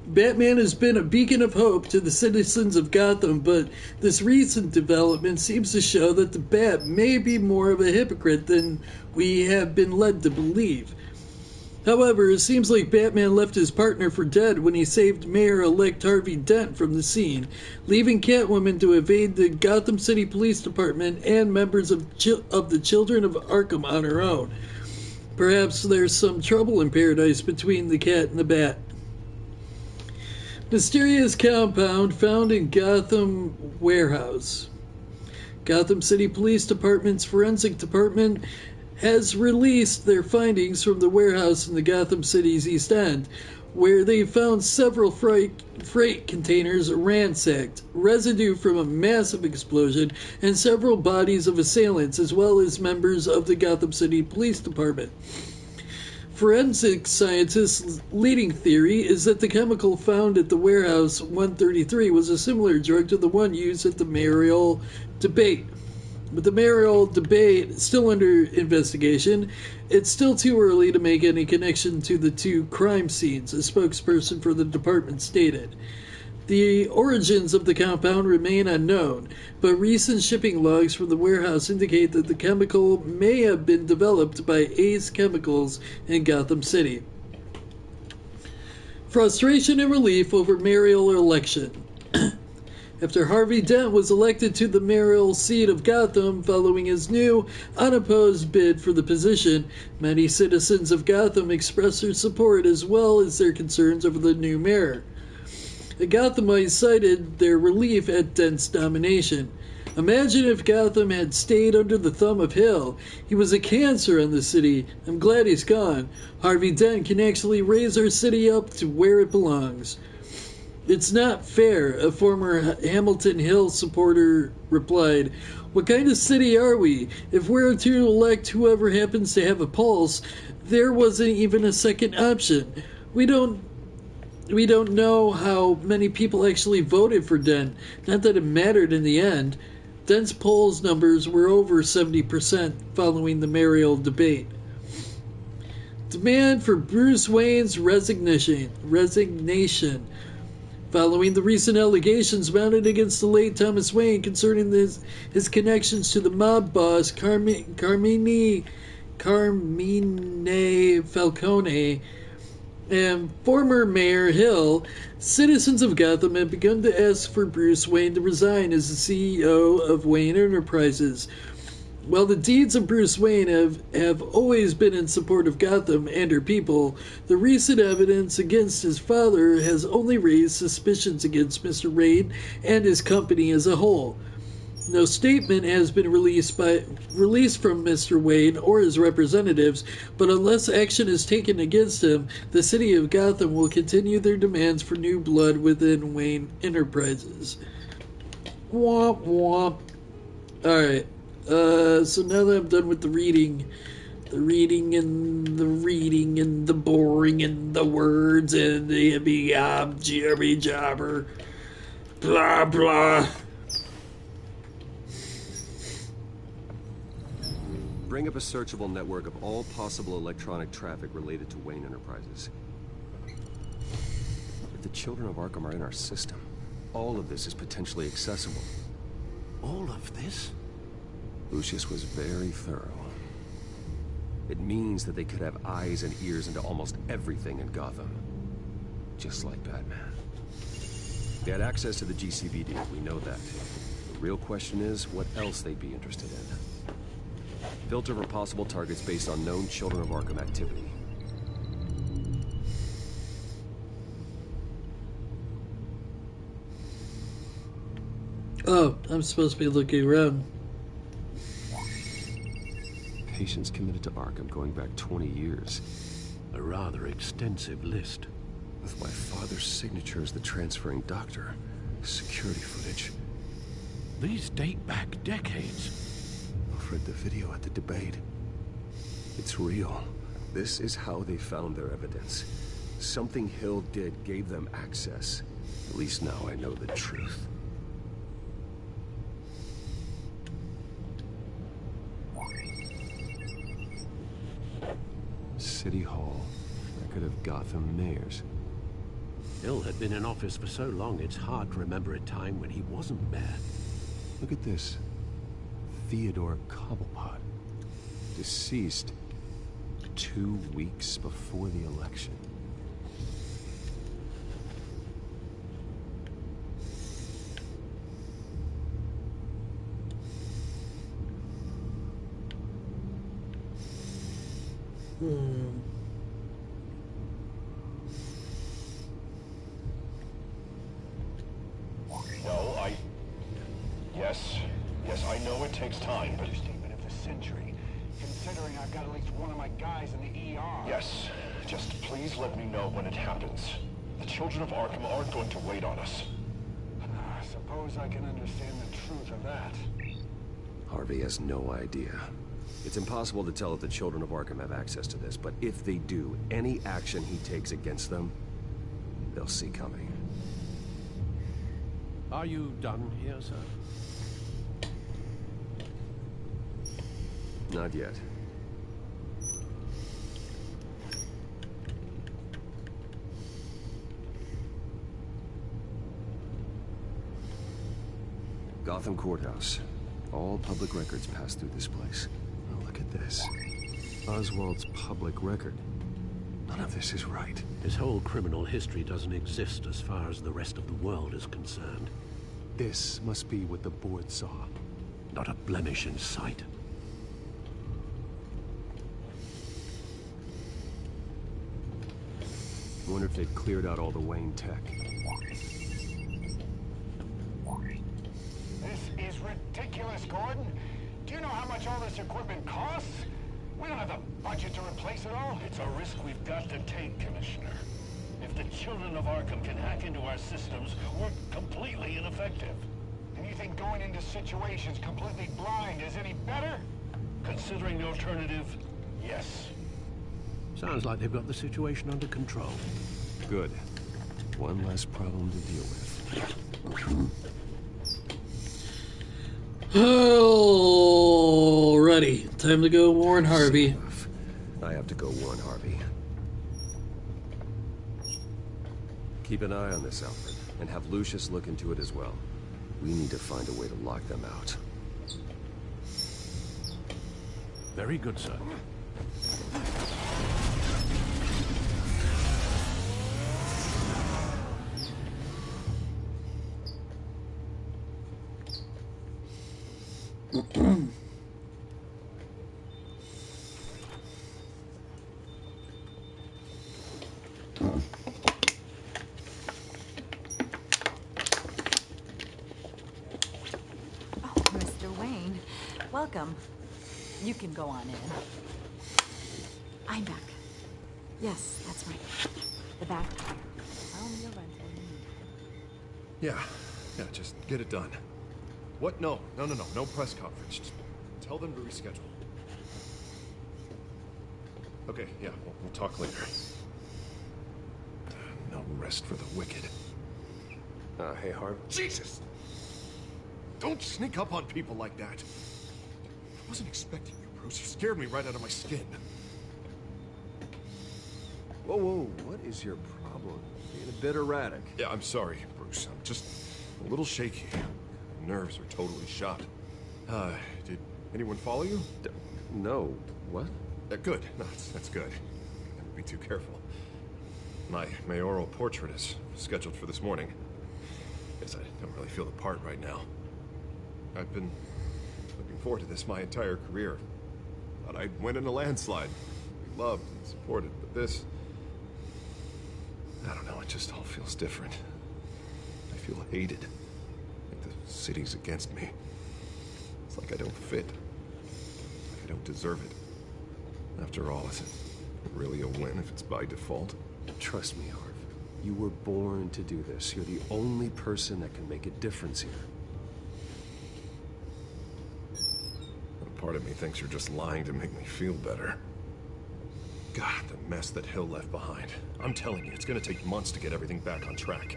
Batman has been a beacon of hope to the citizens of Gotham, but this recent development seems to show that the Bat may be more of a hypocrite than we have been led to believe. However, it seems like Batman left his partner for dead when he saved Mayor-elect Harvey Dent from the scene, leaving Catwoman to evade the Gotham City Police Department and members of the Children of Arkham on her own. Perhaps there's some trouble in paradise between the cat and the bat. Mysterious compound found in Gotham warehouse. Gotham City Police Department's Forensic Department has released their findings from the warehouse in the Gotham City's East End, where they found several freight containers ransacked, residue from a massive explosion, and several bodies of assailants, as well as members of the Gotham City Police Department. Forensic scientists' leading theory is that the chemical found at the warehouse 133 was a similar drug to the one used at the mayoral debate. With the mayoral debate still under investigation, it's still too early to make any connection to the two crime scenes, a spokesperson for the department stated. The origins of the compound remain unknown, but recent shipping logs from the warehouse indicate that the chemical may have been developed by Ace Chemicals in Gotham City. Frustration and relief over mayoral election. After Harvey Dent was elected to the mayoral seat of Gotham following his new, unopposed bid for the position, many citizens of Gotham expressed their support as well as their concerns over the new mayor. The Gothamites cited their relief at Dent's nomination. Imagine if Gotham had stayed under the thumb of Hill. He was a cancer on the city. I'm glad he's gone. Harvey Dent can actually raise our city up to where it belongs. It's not fair, a former Hamilton Hill supporter replied. What kind of city are we? If we're to elect whoever happens to have a pulse, there wasn't even a second option. We don't know how many people actually voted for Dent. Not that it mattered in the end. Dent's polls numbers were over 70% following the mayoral debate. Demand for Bruce Wayne's resignation. Following the recent allegations mounted against the late Thomas Wayne concerning his connections to the mob boss Carmine Falcone and former Mayor Hill, citizens of Gotham have begun to ask for Bruce Wayne to resign as the CEO of Wayne Enterprises. While the deeds of Bruce Wayne have always been in support of Gotham and her people, the recent evidence against his father has only raised suspicions against Mr. Wayne and his company as a whole. No statement has been released from Mr. Wayne or his representatives, but unless action is taken against him, the city of Gotham will continue their demands for new blood within Wayne Enterprises. Womp womp. Alright, so now that I'm done with the reading and the boring and the words and the jibby jabber, blah blah. Bring up a searchable network of all possible electronic traffic related to Wayne Enterprises. If the children of Arkham are in our system, all of this is potentially accessible. All of this? Lucius was very thorough. It means that they could have eyes and ears into almost everything in Gotham. Just like Batman. They had access to the GCPD, we know that. The real question is, what else they'd be interested in. Filter for possible targets based on known Children of Arkham activity. Oh, I'm supposed to be looking around. Patients committed to Arkham going back 20 years. A rather extensive list. With my father's signature as the transferring doctor. Security footage. These date back decades. I've read the video at the debate. It's real. This is how they found their evidence. Something Hill did gave them access. At least now I know the truth. City Hall. Record of Gotham mayors. Hill had been in office for so long, it's hard to remember a time when he wasn't mayor. Look at this. Theodore Cobblepot. Deceased 2 weeks before the election. No, Yes, I know it takes time, but... Understatement of the century. Considering I've got at least one of my guys in the ER. Yes, just please let me know when it happens. The children of Arkham aren't going to wait on us. I suppose I can understand the truth of that. Harvey has no idea. It's impossible to tell if the children of Arkham have access to this, but if they do, any action he takes against them, they'll see coming. Are you done here, sir? Not yet. Gotham Courthouse. All public records pass through this place. Oh, look at this. Oswald's public record. None of this is right. His whole criminal history doesn't exist as far as the rest of the world is concerned. This must be what the board saw. Not a blemish in sight. I wonder if they've cleared out all the Wayne tech. This is ridiculous, Gordon. Do you know how much all this equipment costs? We don't have the budget to replace it all. It's a risk we've got to take, Commissioner. If the children of Arkham can hack into our systems, we're completely ineffective. And you think going into situations completely blind is any better? Considering the alternative, yes. Sounds like they've got the situation under control. Good. One less problem to deal with. Alrighty, time to go warn Harvey. I have to go warn Harvey. Keep an eye on this, Alfred, and have Lucius look into it as well. We need to find a way to lock them out. Very good, sir. Mr. Wayne, welcome. You can go on in. I'm back. Yes, that's right. The back tire. Tell me your rental you need. Yeah, just get it done. What? No press conference. Just tell them to reschedule. Okay, yeah, we'll talk later. No rest for the wicked. Hey, Harv. Jesus! Don't sneak up on people like that. I wasn't expecting you, Bruce. You scared me right out of my skin. Whoa, what is your problem? Being a bit erratic. Yeah, I'm sorry, Bruce. I'm just a little shaky. My nerves are totally shot. Did anyone follow you? No. What? Good. No, that's good. Never be too careful. My mayoral portrait is scheduled for this morning. Guess I don't really feel the part right now. I've been looking forward to this my entire career. Thought I'd win in a landslide. Be loved and supported, but this... I don't know, it just all feels different. I feel hated. Like the city's against me. It's like I don't fit. Like I don't deserve it. After all, is it really a win if it's by default? Trust me, Harv. You were born to do this. You're the only person that can make a difference here. Part of me thinks you're just lying to make me feel better. God, the mess that Hill left behind. I'm telling you, it's gonna take months to get everything back on track.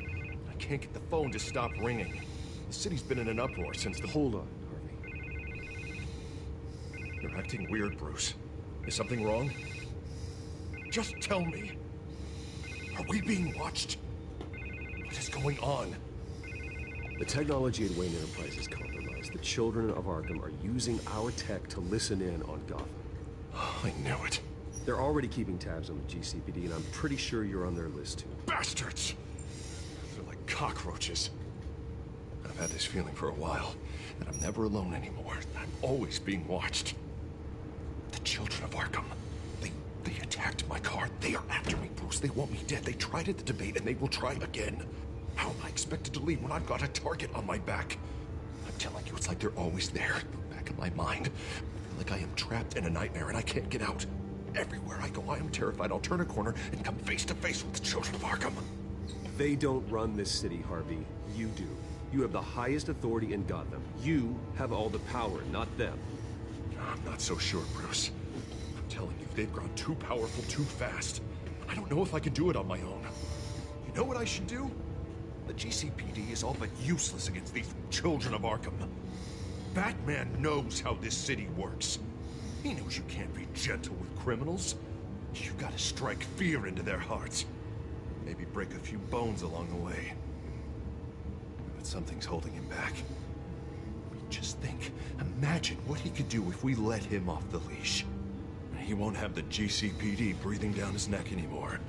I can't get the phone to stop ringing. The city's been in an uproar since the... Hold on, Harvey. You're acting weird, Bruce. Is something wrong? Just tell me. Are we being watched? What is going on? The technology at Wayne Enterprise is compromised. The children of Arkham are using our tech to listen in on Gotham. Oh, I knew it. They're already keeping tabs on the GCPD, and I'm pretty sure you're on their list, too. Bastards! They're like cockroaches. I've had this feeling for a while, that I'm never alone anymore. I'm always being watched. The children of Arkham. They attacked my car. They are after me, Bruce. They want me dead. They tried at the debate, and they will try again. How am I expected to leave when I've got a target on my back? I'm telling you, it's like they're always there, back in my mind. I feel like I am trapped in a nightmare, and I can't get out. Everywhere I go, I am terrified I'll turn a corner and come face to face with the children of Arkham. They don't run this city, Harvey. You do. You have the highest authority in Gotham. You have all the power, not them. I'm not so sure, Bruce. I'm telling you, they've grown too powerful too fast. I don't know if I can do it on my own. You know what I should do? The GCPD is all but useless against these children of Arkham. Batman knows how this city works. He knows you can't be gentle with criminals. You gotta strike fear into their hearts. Maybe break a few bones along the way. But something's holding him back. Just think, imagine what he could do if we let him off the leash. He won't have the GCPD breathing down his neck anymore.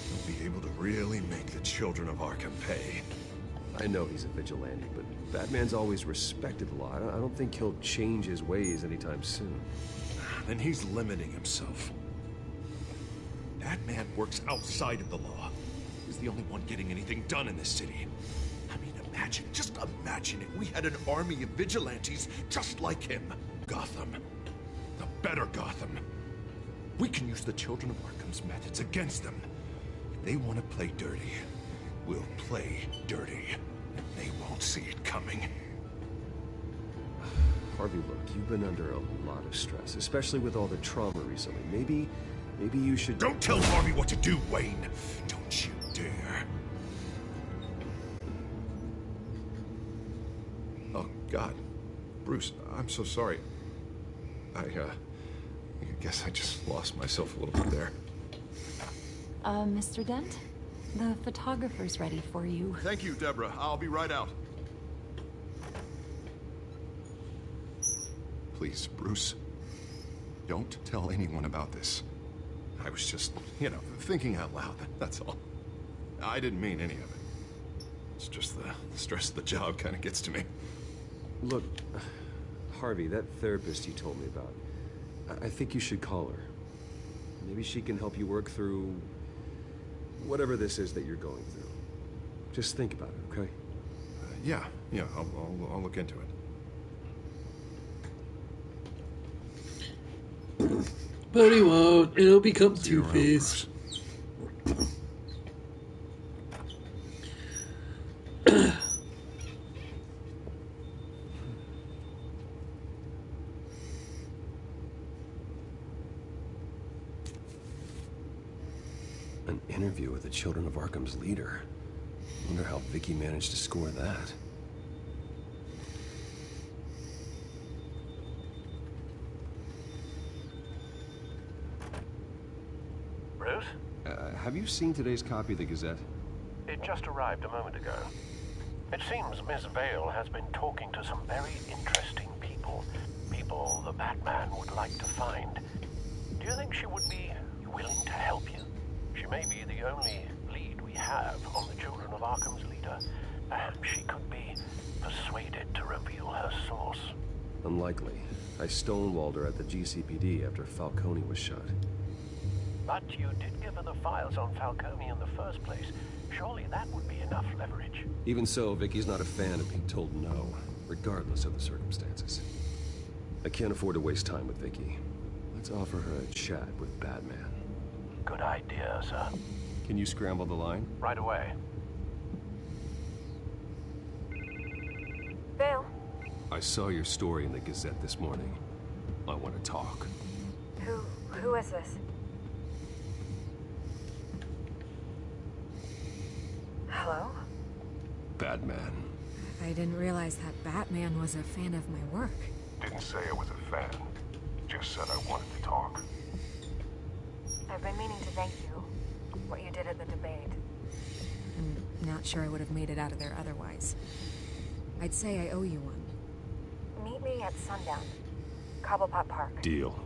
He'll be able to really make the children of Arkham pay. I know he's a vigilante, but Batman's always respected the law. I don't think he'll change his ways anytime soon. Then he's limiting himself. Batman works outside of the law. He's the only one getting anything done in this city. I mean, just imagine if we had an army of vigilantes just like him. Gotham. The better Gotham. We can use the Children of Arkham's methods against them. If they want to play dirty, we'll play dirty. And they won't see it coming. Harvey, look, you've been under a lot of stress, especially with all the trauma recently. Maybe you should... Don't tell Harvey what to do, Wayne. Don't you dare. Oh, God. Bruce, I'm so sorry. I guess I just lost myself a little bit there. Mr. Dent? The photographer's ready for you. Thank you, Deborah. I'll be right out. Please, Bruce. Don't tell anyone about this. I was just, thinking out loud. That's all. I didn't mean any of it. It's just the stress of the job kind of gets to me. Look, Harvey, that therapist you told me about, I think you should call her. Maybe she can help you work through whatever this is that you're going through. Just think about it, okay? Yeah, I'll look into it. But he won't. It'll become Two-Face. An interview with the Children of Arkham's leader. Wonder how Vicky managed to score that. Bruce? Have you seen today's copy of the Gazette? It just arrived a moment ago. It seems Miss Vale has been talking to some very interesting people. People the Batman would like to find. Do you think she would be willing to help you? She may be the only lead we have on the Children of Arkham's leader. Perhaps she could be persuaded to reveal her source. Unlikely. I stonewalled her at the GCPD after Falcone was shot. But you did give her the files on Falcone in the first place. Surely that would be enough leverage. Even so, Vicky's not a fan of being told no, regardless of the circumstances. I can't afford to waste time with Vicky. Let's offer her a chat with Batman. Good idea, sir. Can you scramble the line? Right away. Vale? I saw your story in the Gazette this morning. I want to talk. Who is this? Hello? Batman. I didn't realize that Batman was a fan of my work. Didn't say I was a fan. Just said I wanted to talk. I've been meaning to thank you. What you did at the debate. I'm not sure I would have made it out of there otherwise. I'd say I owe you one. Meet me at sundown. Cobblepot Park. Deal.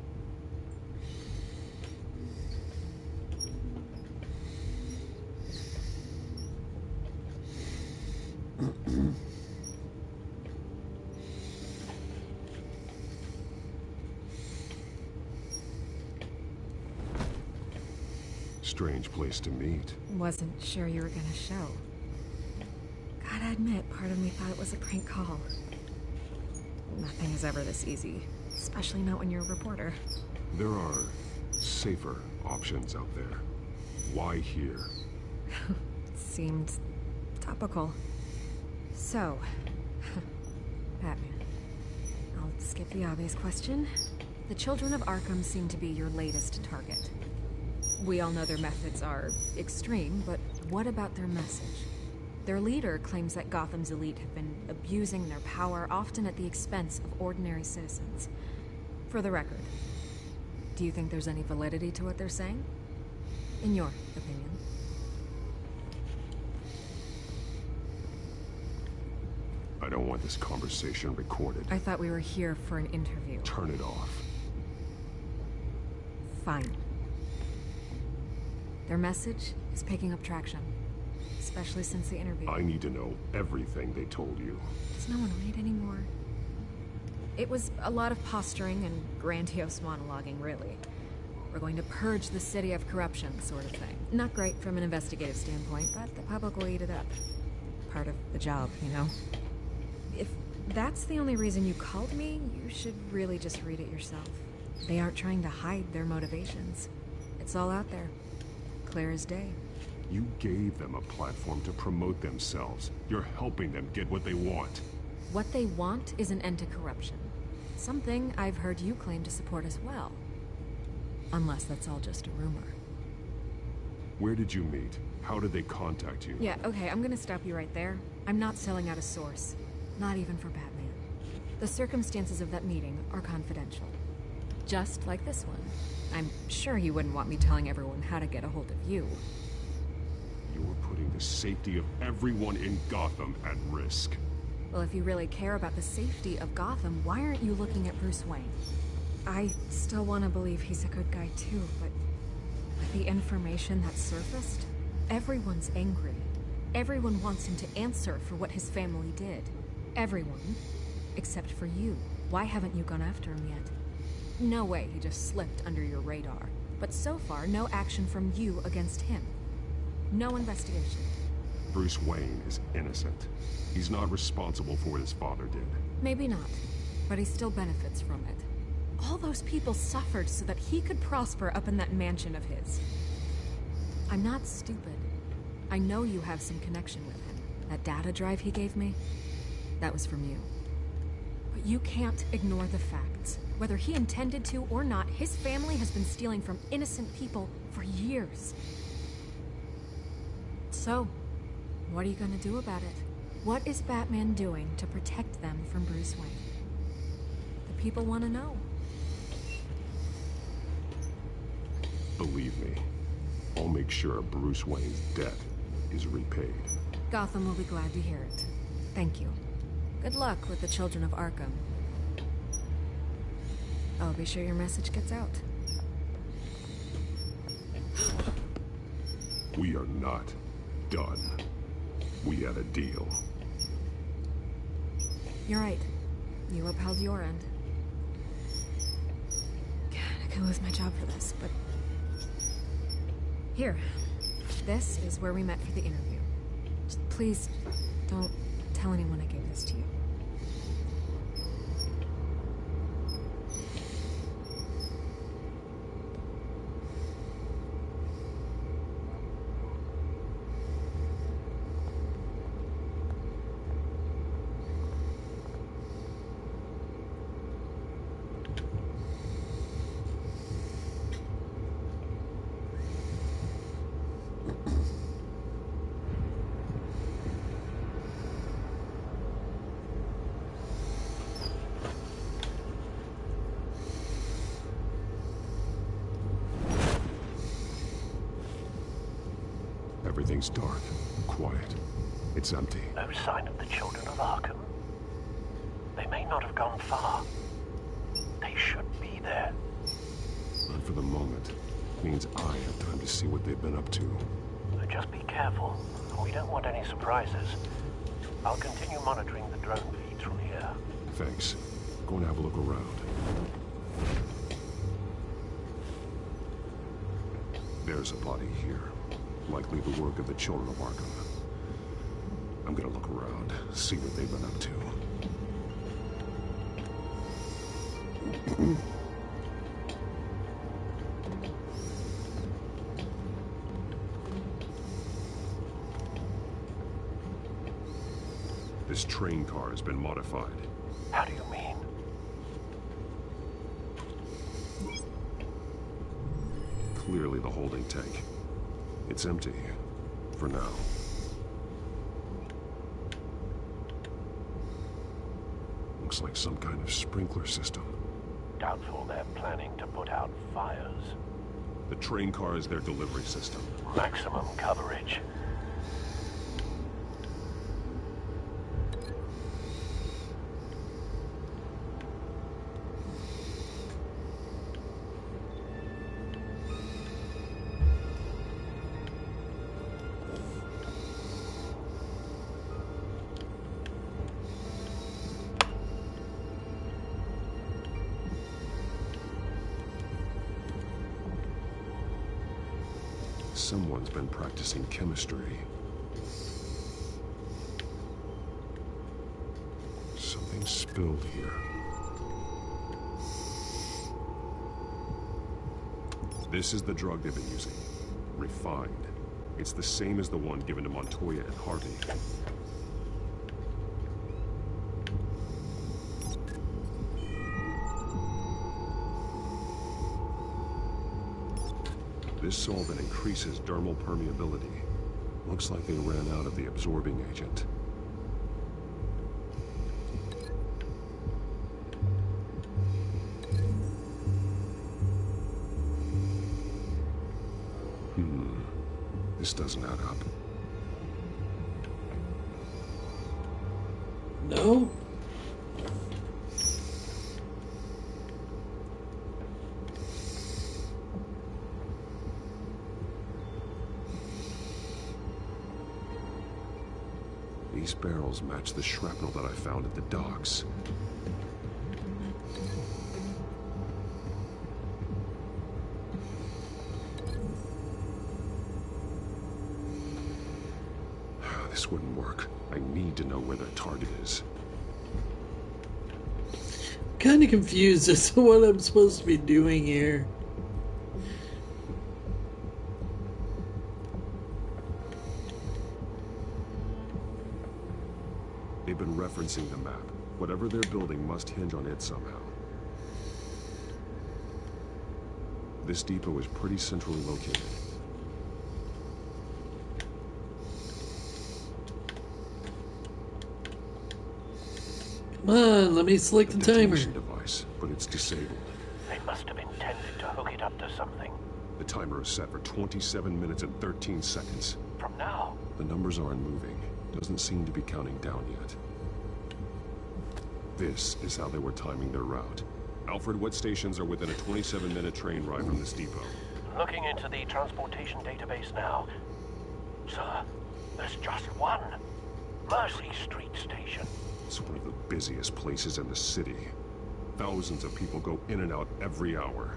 Strange place to meet. Wasn't sure you were gonna show. Gotta admit, part of me thought it was a prank call. Nothing is ever this easy, especially not when you're a reporter. There are safer options out there. Why here? Seemed topical. So, Batman. I'll skip the obvious question. The Children of Arkham seem to be your latest target. We all know their methods are extreme, but what about their message? Their leader claims that Gotham's elite have been abusing their power, often at the expense of ordinary citizens. For the record, do you think there's any validity to what they're saying? In your opinion? I don't want this conversation recorded. I thought we were here for an interview. Turn it off. Fine. Their message is picking up traction, especially since the interview. I need to know everything they told you. Does no one read anymore? It was a lot of posturing and grandiose monologuing, really. We're going to purge the city of corruption, sort of thing. Not great from an investigative standpoint, but the public will eat it up. part of the job, you know? If that's the only reason you called me, you should really just read it yourself. They aren't trying to hide their motivations. It's all out there. Clear as day. You gave them a platform to promote themselves. You're helping them get what they want. What they want is an end to corruption. Something I've heard you claim to support as well. Unless that's all just a rumor. Where did you meet? How did they contact you? Yeah, okay, I'm gonna stop you right there. I'm not selling out a source. Not even for Batman. The circumstances of that meeting are confidential. Just like this one. I'm sure you wouldn't want me telling everyone how to get a hold of you. You're putting the safety of everyone in Gotham at risk. Well, if you really care about the safety of Gotham, why aren't you looking at Bruce Wayne? I still want to believe he's a good guy too, but with the information that surfaced, everyone's angry. Everyone wants him to answer for what his family did. Everyone. Except for you. Why haven't you gone after him yet? No way he just slipped under your radar. But so far, no action from you against him. No investigation. Bruce Wayne is innocent. He's not responsible for what his father did. Maybe not, but he still benefits from it. All those people suffered so that he could prosper up in that mansion of his. I'm not stupid. I know you have some connection with him. That data drive he gave me, that was from you. But you can't ignore the facts. Whether he intended to or not, his family has been stealing from innocent people for years. So, what are you gonna do about it? What is Batman doing to protect them from Bruce Wayne? The people want to know. Believe me, I'll make sure Bruce Wayne's debt is repaid. Gotham will be glad to hear it. Thank you. Good luck with the children of Arkham. I'll be sure your message gets out. We are not done. We had a deal. You're right. You upheld your end. God, I could lose my job for this, but... Here. This is where we met for the interview. Just please, don't tell anyone I gave this to you. Everything's dark, quiet. It's empty. No sign of the children of Arkham. They may not have gone far. They should be there. Not for the moment. Means I have time to see what they've been up to. Just be careful. We don't want any surprises. I'll continue monitoring the drone feeds from here. Thanks. Go and have a look around. There's a body here. Likely the work of the children of Arkham. I'm gonna look around, see what they've been up to. This train car has been modified. How do you mean? Clearly the holding tank. It's empty. For now. Looks like some kind of sprinkler system. Doubtful they're planning to put out fires. The train car is their delivery system. Maximum coverage. Someone's been practicing chemistry. build here. This is the drug they've been using. Refined. It's the same as the one given to Montoya and Harvey. This solvent increases dermal permeability. Looks like they ran out of the absorbing agent. This doesn't add up. No? These barrels match the shrapnel that I found at the docks. This wouldn't work. I need to know where their target is. Kind of confused as to what I'm supposed to be doing here. They've been referencing the map. Whatever they're building must hinge on it somehow. This depot is pretty centrally located. Come on, let me select the timer. Device, but it's disabled. They must have intended to hook it up to something. The timer is set for 27 minutes and 13 seconds. From now? The numbers aren't moving. Doesn't seem to be counting down yet. This is how they were timing their route. Alfred, what stations are within a 27-minute train ride from this depot? Looking into the transportation database now. Sir, there's just one. Mercy Street Station. It's one of the busiest places in the city. Thousands of people go in and out every hour.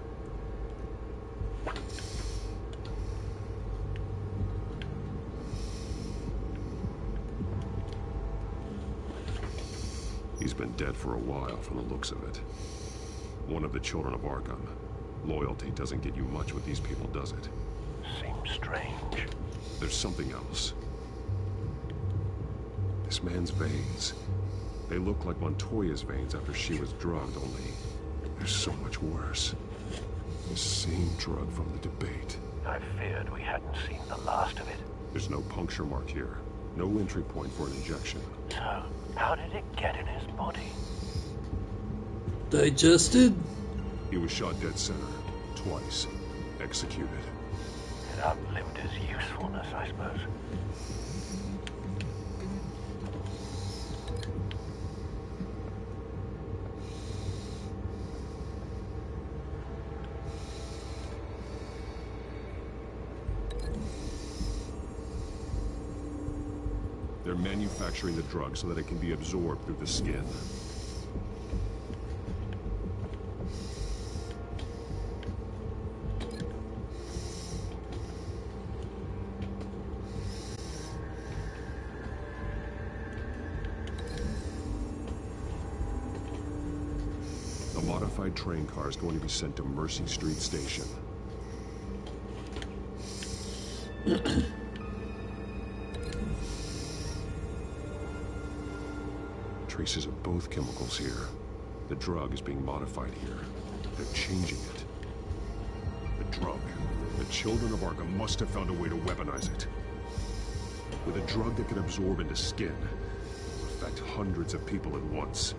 He's been dead for a while from the looks of it. One of the children of Arkham. Loyalty doesn't get you much with these people, does it? Seems strange. There's something else. This man's veins. They look like Montoya's veins after she was drugged, only they're so much worse. The same drug from the debate. I feared we hadn't seen the last of it. There's no puncture mark here. No entry point for an injection. So, how did it get in his body? Digested? He was shot dead center. Twice. Executed. It outlived his usefulness, I suppose. They're manufacturing the drug so that it can be absorbed through the skin. The modified train car is going to be sent to Mercy Street Station. Traces of both chemicals here. The drug is being modified here. They're changing it. The drug. The children of Arkham must have found a way to weaponize it. With a drug that can absorb into skin, affect hundreds of people at once.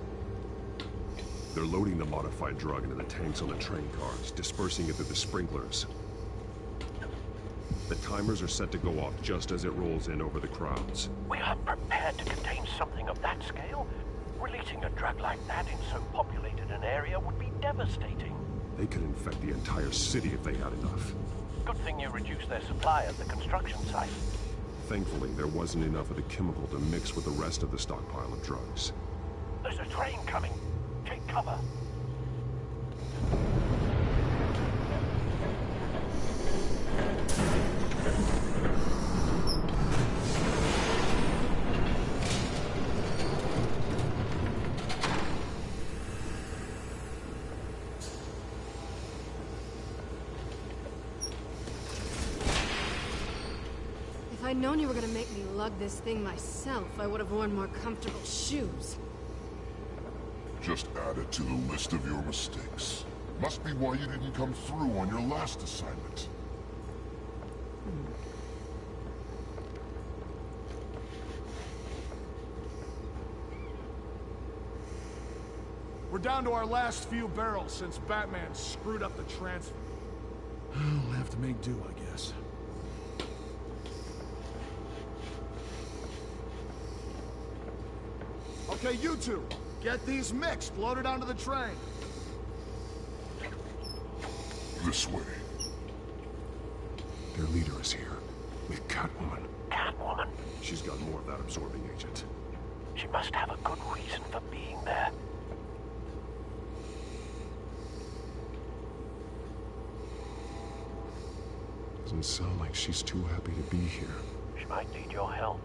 They're loading the modified drug into the tanks on the train cars, dispersing it through the sprinklers. The timers are set to go off just as it rolls in over the crowds. We are prepared to contain something of that scale? Releasing a drug like that in so populated an area would be devastating. They could infect the entire city if they had enough. Good thing you reduced their supply at the construction site. Thankfully, there wasn't enough of the chemical to mix with the rest of the stockpile of drugs. There's a train coming. Take cover. I'd known you were gonna make me lug this thing myself, I would have worn more comfortable shoes. Just add it to the list of your mistakes. Must be why you didn't come through on your last assignment. We're down to our last few barrels since Batman screwed up the transfer. We'll have to make do, I guess. Okay, you two, get these mixed, loaded onto the train. This way. Their leader is here, with Catwoman. Catwoman? She's got more of that absorbing agent. She must have a good reason for being there. Doesn't sound like she's too happy to be here. She might need your help.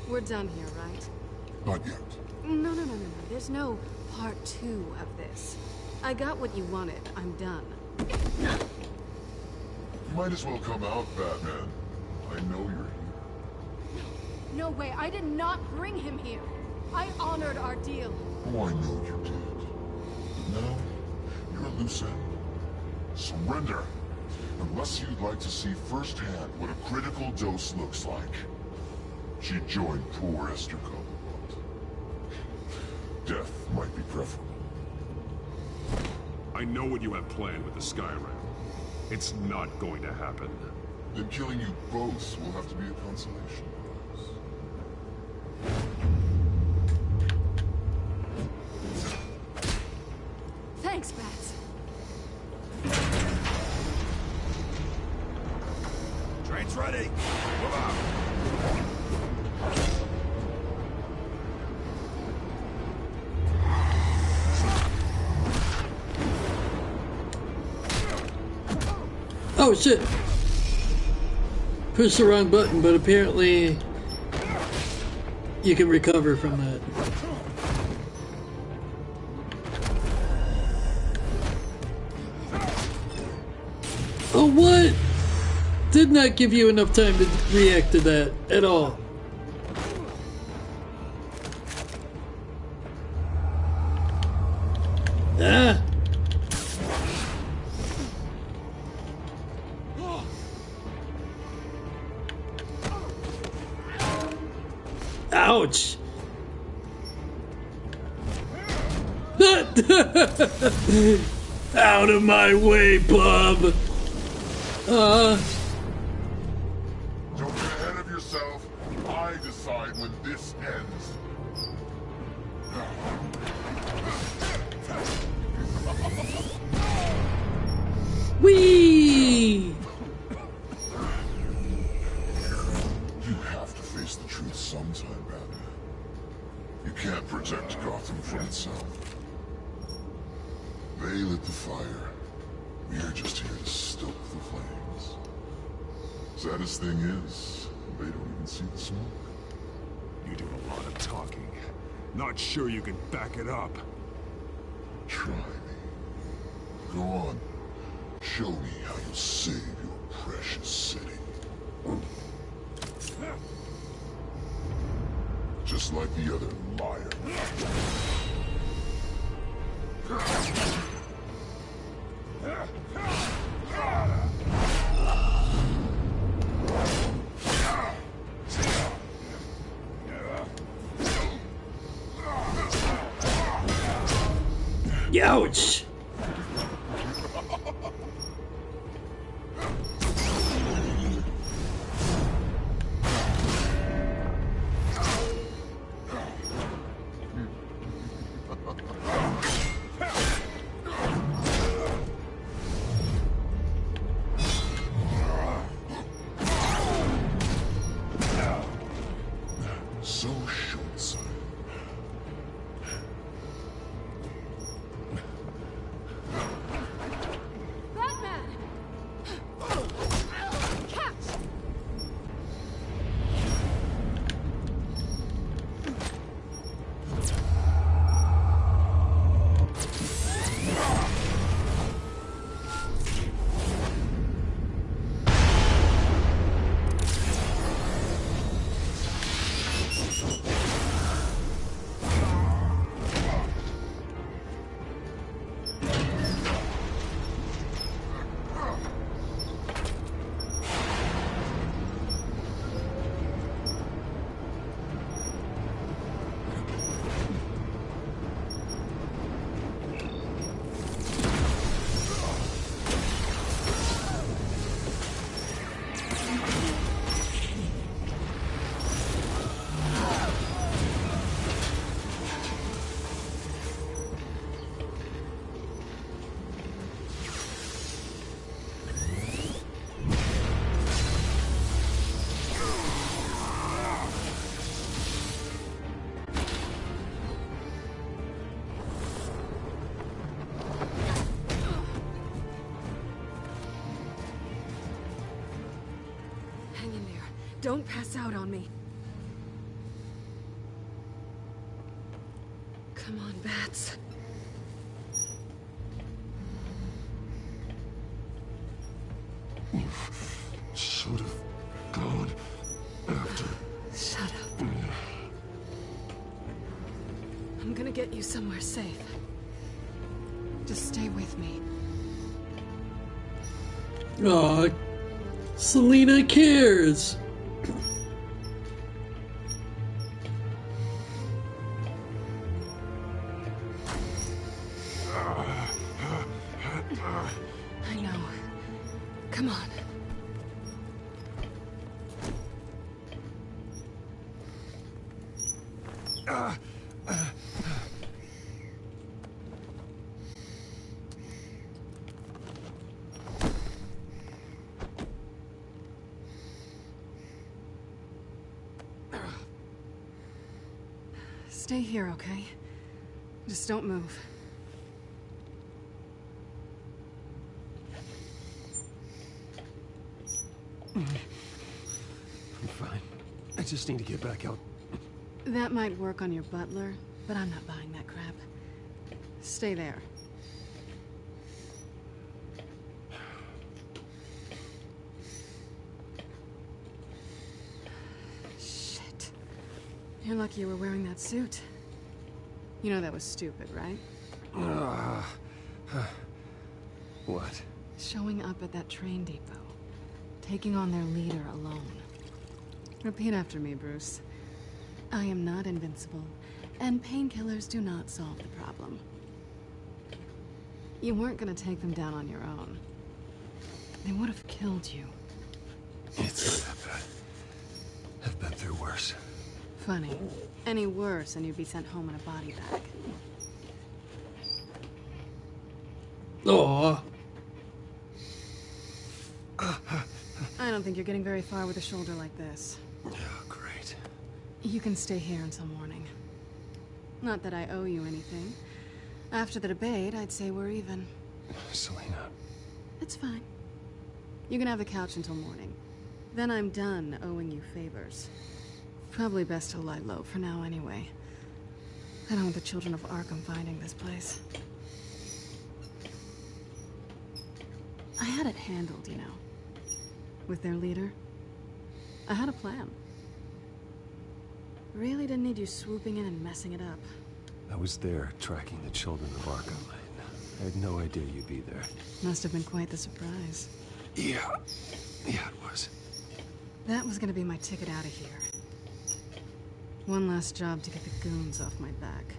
We're done here, right? Not yet. No. There's no part 2 of this. I got what you wanted. I'm done. You might as well come out, Batman. I know you're here. No way. I did not bring him here. I honored our deal. Oh, I know you did. But now, you're a loose end. Surrender. Unless you'd like to see firsthand what a critical dose looks like. She joined poor Esther Cobblepot. Death might be preferable. I know what you have planned with the Skyrim. It's not going to happen. Then killing you both will have to be a consolation prize. Thanks, Bats. Train's ready. Move out. Oh shit! Pushed the wrong button, but apparently you can recover from that. Oh what? Did not give you enough time to react to that at all. Ah! Ouch! Out of my way, bub! Don't get ahead of yourself. I decide when this ends. Whee! You have to face the truth sometime, Batman. You can't protect Gotham from itself. They lit the fire. We're just here to stoke the flames. Saddest thing is, they don't even see the smoke. You do a lot of talking. Not sure you can back it up. Try me. Go on. Show me how you save your precious city. Just like the other liar. Ouch! So short-sighted. Hang in there. Don't pass out on me. Come on, Bats. Should have gone after. Shut up. I'm gonna get you somewhere safe. Just stay with me. Aw, Selena cares. I know. Come on. Stay here, okay? Just don't move. I'm fine. I just need to get back out. That might work on your butler, but I'm not buying that crap. Stay there. Shit. You're lucky you were wearing that suit. You know that was stupid, right? What? Showing up at that train depot. Taking on their leader alone. Repeat after me, Bruce. I am not invincible, and painkillers do not solve the problem. You weren't gonna take them down on your own. They would have killed you. It's not that bad. I've been through worse. Funny. Any worse and you'd be sent home in a body bag. Aw. I don't think you're getting very far with a shoulder like this. Oh, great. You can stay here until morning. Not that I owe you anything. After the debate, I'd say we're even. Selena. It's fine. You can have the couch until morning. Then I'm done owing you favors. Probably best to lie low for now anyway. I don't want the children of Arkham finding this place. I had it handled, you know. With their leader. I had a plan. Really didn't need you swooping in and messing it up. I was there tracking the children of Arkham. I had no idea you'd be there. Must have been quite the surprise. Yeah. Yeah, it was. That was gonna be my ticket out of here. One last job to get the goons off my back.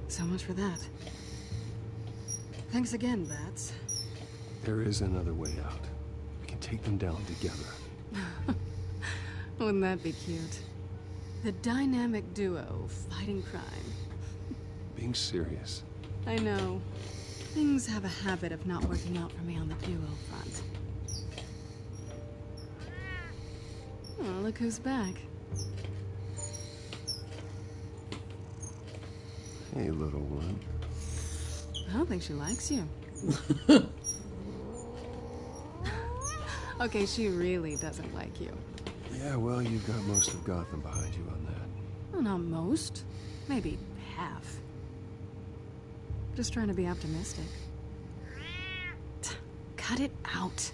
So much for that. Thanks again, Bats. There is another way out. We can take them down together. Wouldn't that be cute? The dynamic duo fighting crime. Being serious. I know. Things have a habit of not working out for me on the duo front. Oh, look who's back. Hey, little one. I don't think she likes you. Okay, she really doesn't like you. Yeah, well, you've got most of Gotham behind you on that. Well, not most. Maybe half. Just trying to be optimistic. Cut it out.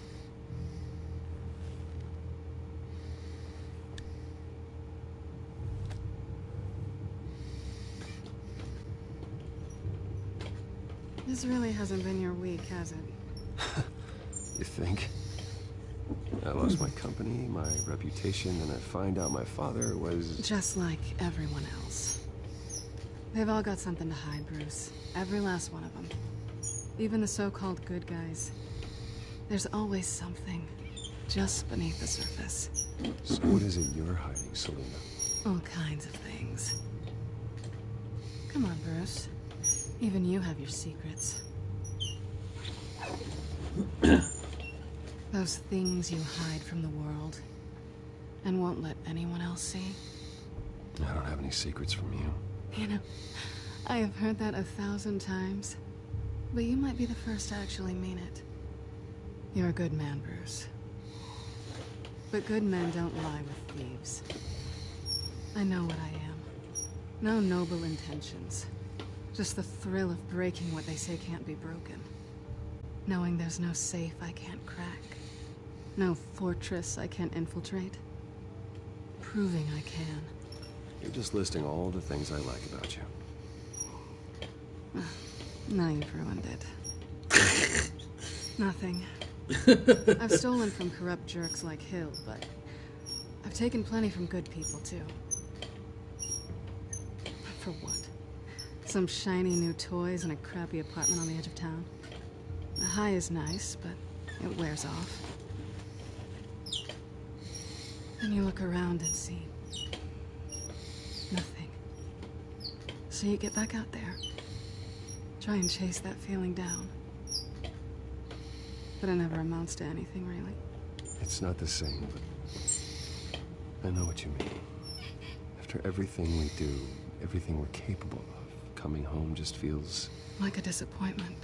This really hasn't been your week, has it? You think? I lost my company, my reputation, and I find out my father was... Just like everyone else. They've all got something to hide, Bruce. Every last one of them. Even the so-called good guys. There's always something just beneath the surface. So what is it you're hiding, Selena? All kinds of things. Come on, Bruce. Even you have your secrets. Those things you hide from the world and won't let anyone else see. I don't have any secrets from you. You know, I have heard that 1,000 times, but you might be the first to actually mean it. You're a good man, Bruce. But good men don't lie with thieves. I know what I am. No noble intentions. Just the thrill of breaking what they say can't be broken. Knowing there's no safe I can't crack. No fortress I can't infiltrate. Proving I can. You're just listing all the things I like about you. Now you've ruined it. Nothing. I've stolen from corrupt jerks like Hill, but I've taken plenty from good people, too. For what? Some shiny new toys and a crappy apartment on the edge of town? The high is nice, but it wears off. Then you look around and see nothing. So you get back out there. Try and chase that feeling down. But it never amounts to anything, really. It's not the same, but I know what you mean. After everything we do, everything we're capable of, coming home just feels... like a disappointment.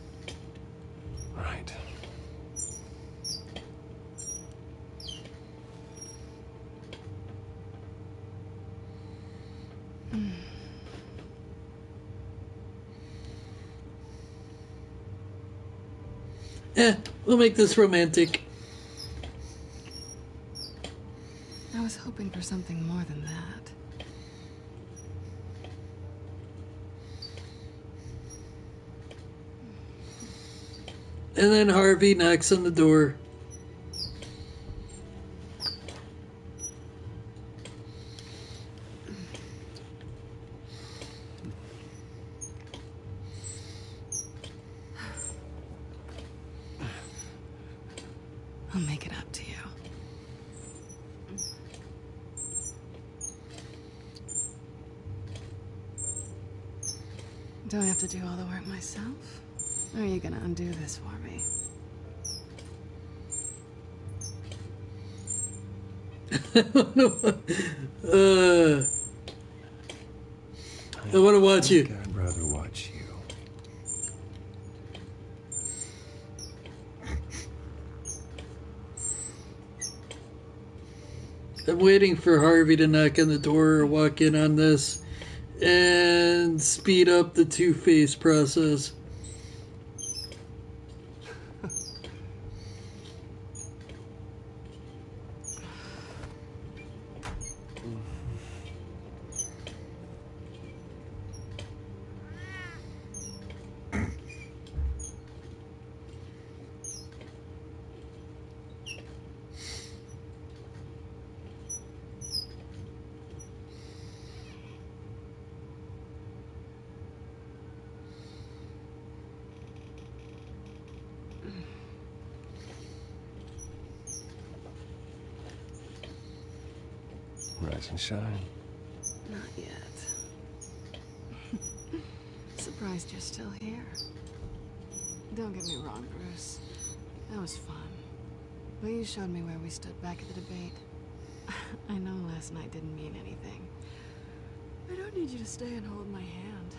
Right. We'll make this romantic. I was hoping for something more than that. And then Harvey knocks on the door. I'll make it up to you. Do I have to do all the work myself? Or are you gonna undo this for me? I want to watch you. I'd rather watch you. I'm waiting for Harvey to knock on the door or walk in on this and speed up the Two-Face process. Rise and shine. Not yet. Surprised you're still here. Don't get me wrong, Bruce. That was fun. But you showed me where we stood back at the debate. I know last night didn't mean anything. I don't need you to stay and hold my hand.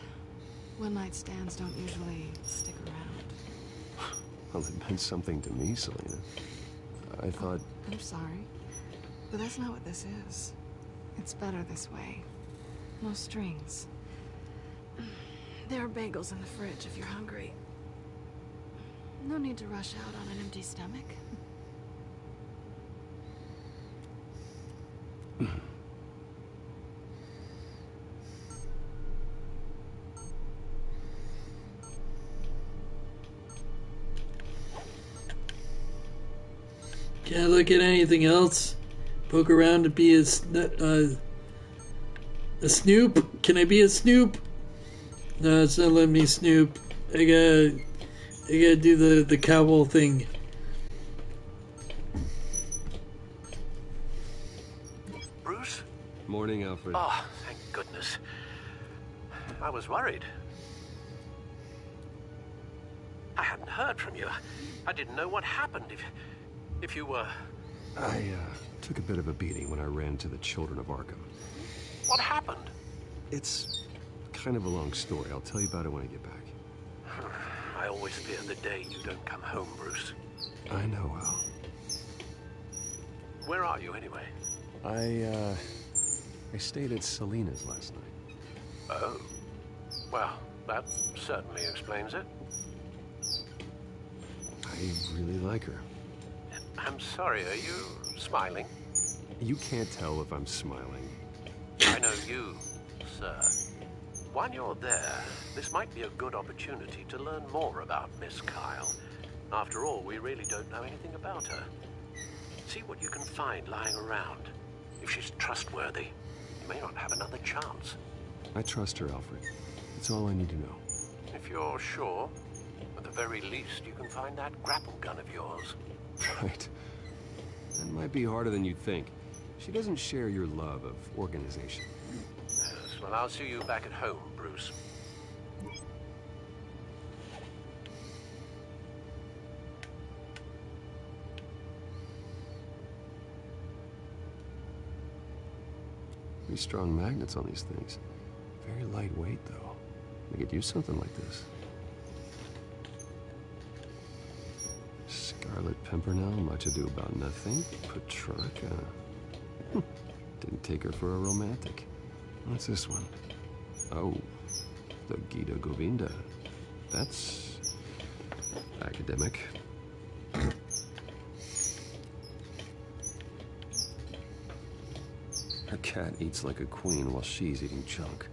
One-night stands don't usually stick around. Well, it meant something to me, Selena. I thought... I'm sorry. But that's not what this is. It's better this way. No strings. There are bagels in the fridge if you're hungry. No need to rush out on an empty stomach. Can I look at anything else? Poke around and be a snoop? Can I be a snoop? No, it's not letting me snoop. I gotta do the cowl thing. Bruce? Morning, Alfred. Oh, thank goodness. I was worried. I hadn't heard from you. I didn't know what happened. If you were... I took a bit of a beating when I ran to the Children of Arkham. What happened? It's kind of a long story. I'll tell you about it when I get back. I always fear the day you don't come home, Bruce. I know, Al. Where are you, anyway? I stayed at Selena's last night. Oh. Well, that certainly explains it. I really like her. I'm sorry, are you smiling? You can't tell if I'm smiling. I know you, sir. While you're there, this might be a good opportunity to learn more about Miss Kyle. After all, we really don't know anything about her. See what you can find lying around. If she's trustworthy, you may not have another chance. I trust her, Alfred. That's all I need to know. If you're sure, at the very least, you can find that grapple gun of yours. Right. That might be harder than you'd think. She doesn't share your love of organization. Yes, well, I'll see you back at home, Bruce. Pretty strong magnets on these things. Very lightweight, though. They could use something like this. Scarlet Pimpernel, much ado about nothing. Petrarca. Didn't take her for a romantic. What's this one? Oh, the Gita Govinda. That's academic. Her cat eats like a queen while she's eating junk.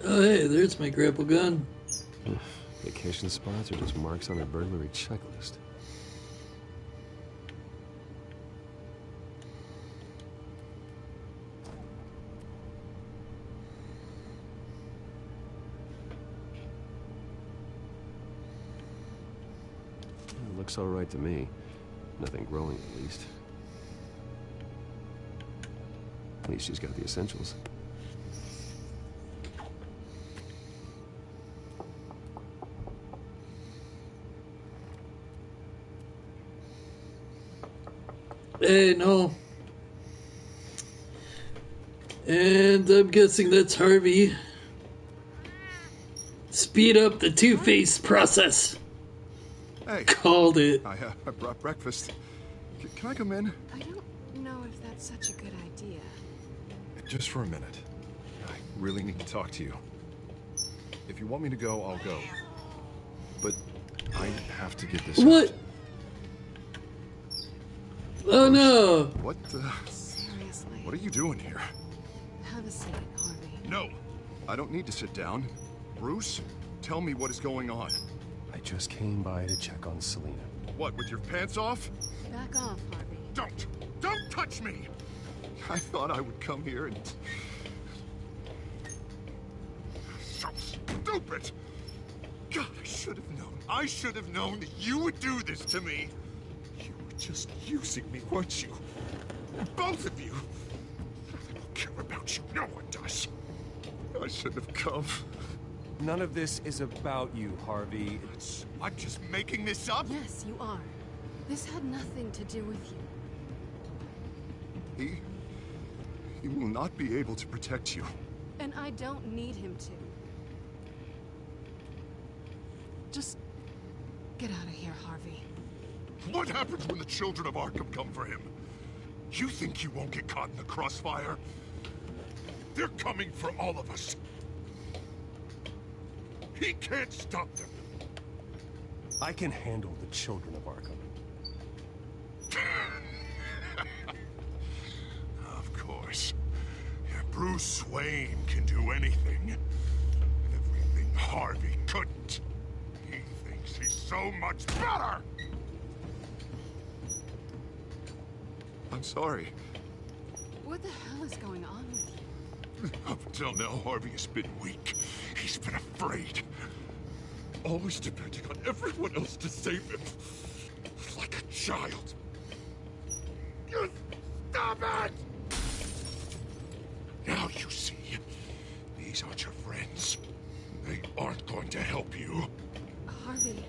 Oh, hey, there's my grapple gun. Vacation spots are just marks on a burglary checklist. It looks all right to me. Nothing growing, at least. At least she's got the essentials. Hey, no. And I'm guessing that's Harvey. Speed up the Two-Face process. Hey. Called it. I brought breakfast. Can I come in? I don't know if that's such a good idea. Just for a minute. I really need to talk to you. If you want me to go, I'll go. But I have to get this What? out. Oh no! What Seriously. What are you doing here? Have a seat, Harvey. No! I don't need to sit down. Bruce, tell me what is going on. I just came by to check on Selena. What, with your pants off? Back off, Harvey. Don't touch me! I thought I would come here and... So stupid! God, I should have known. I should have known that you would do this to me. You were just using me, weren't you? Both of you. I don't care about you. No one does. I shouldn't have come. None of this is about you, Harvey. I'm just making this up? Yes, you are. This had nothing to do with you. He will not be able to protect you. And I don't need him to. Just get out of here, Harvey. What happens when the children of Arkham come for him? You think you won't get caught in the crossfire? They're coming for all of us. He can't stop them. I can handle the children of Arkham. Of course. Bruce Wayne can do anything. Everything Harvey couldn't. He thinks he's so much better! I'm sorry. What the hell is going on with you? Up until now, Harvey has been weak. He's been afraid. Always depending on everyone else to save him. Like a child. Stop it! Now you see. These aren't your friends. They aren't going to help you. Harvey.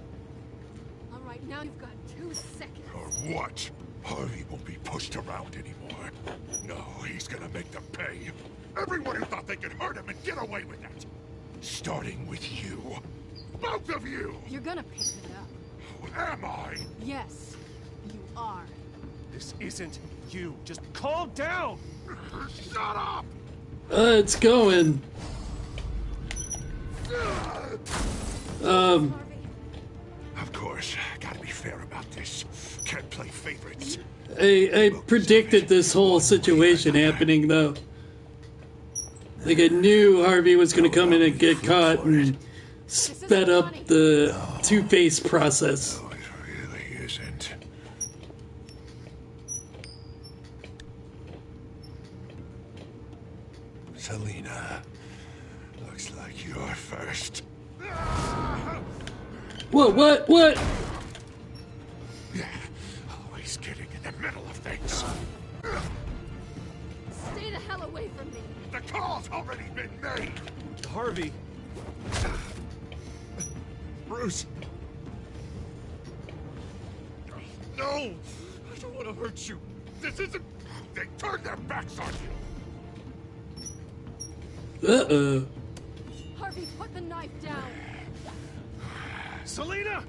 All right, now you've got 2 seconds. Or what? Harvey won't be pushed around anymore. No, he's gonna make them pay. Everyone who thought they could hurt him and get away with it. Starting with you. Both Both of you! You're gonna pick it up. Who am I? Yes, you are. This isn't you. Just calm down! Shut up! It's going. Of course, gotta be fair about this. Can't play favorites. I predicted this whole situation happening, though. Like, I knew Harvey was going to come in and get caught and sped up the Two-Face process. No, it really isn't. Selena, looks like you're first. What? Yeah, always getting in the middle of things. Stay the hell away from me. The call's already been made. Harvey. Bruce. No, I don't want to hurt you. This isn't. They turned their backs on you. Uh-oh. Harvey, put the knife down. Selena!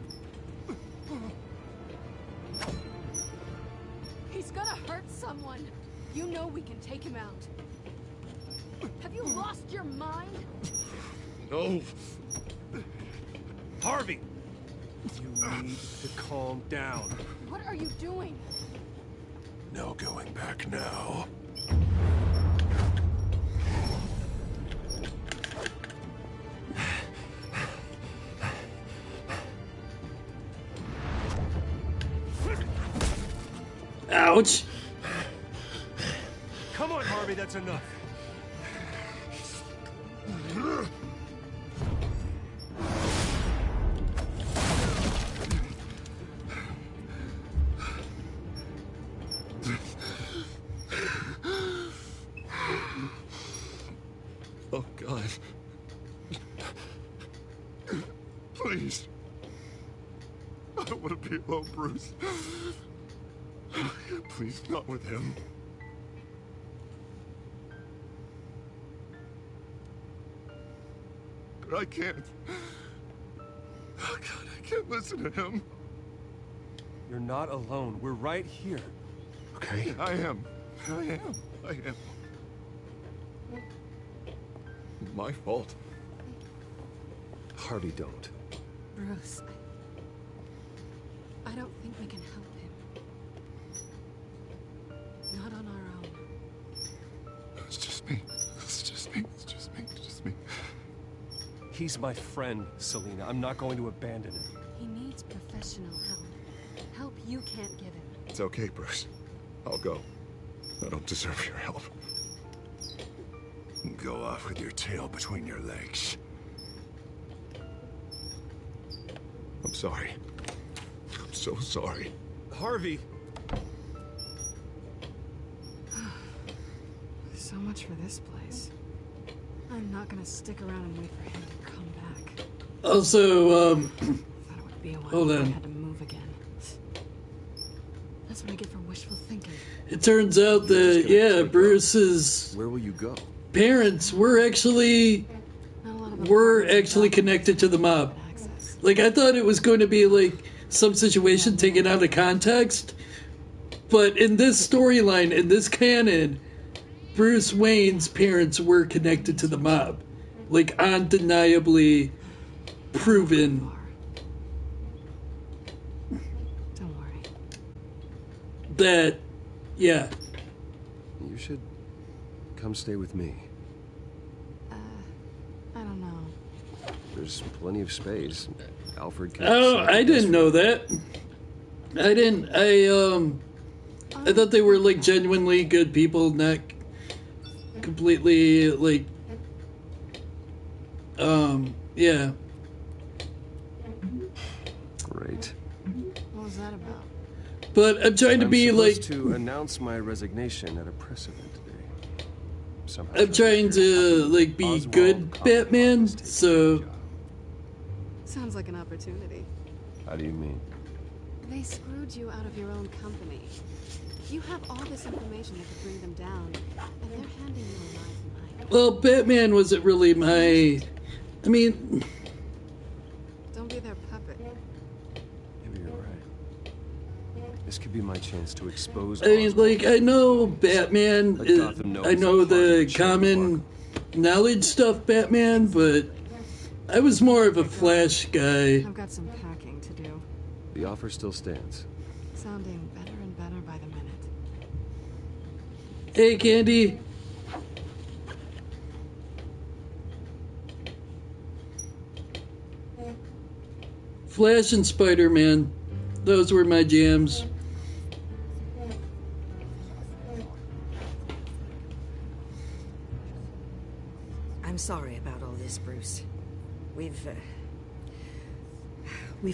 He's gonna hurt someone. You know we can take him out. Have you lost your mind? No. Harvey! You need to calm down. What are you doing? No going back now. Ouch. Come on, Harvey, that's enough. Oh, God. Please. I don't want to be alone, Bruce. Please, not with him. But I can't. Oh, God, I can't listen to him. You're not alone. We're right here. Okay? I am. My fault. Harvey, don't. Bruce, I don't think we can help him. Not on our own. It's just me. He's my friend, Selena. I'm not going to abandon him. He needs professional help. Help you can't give him. It's okay, Bruce. I'll go. I don't deserve your help. Go off with your tail between your legs. I'm sorry. I'm so sorry. Harvey! So much for this place. I'm not gonna stick around and wait for him to come back. Also, Thought it would be a while hold before I on. had to move again. That's what I get for wishful thinking. It turns out that, yeah, Bruce's Where will you go? parents were actually connected to the mob. Like, I thought it was going to be like some situation taken out of context, but in this storyline, in this canon, Bruce Wayne's parents were connected to the mob. Like, undeniably proven. Don't worry. That, yeah. You should come stay with me. I don't know. There's plenty of space. Alfred can... Oh, I didn't know that. I thought they were, like, genuinely good people, not completely, like, yeah. Great. What was that about? But I'm trying to be, like... to announce my resignation at a press event today. Somehow I'm trying to, like, be good Batman, so... Sounds like an opportunity. How do you mean? They screwed you out of your own company. You have all this information that could bring them down, and they're handing you a live knife. Well, Batman wasn't really my... I mean... Don't be their puppet. Maybe you're right. This could be my chance to expose. I mean, like, I know Batman. I know the common knowledge stuff, Batman, but I was more of a Flash guy. I've got some packing to do. The offer still stands. Sounding better and better by the minute. Hey, Candy. Flash and Spider-Man. Those were my jams. I'm sorry about all this, Bruce. We've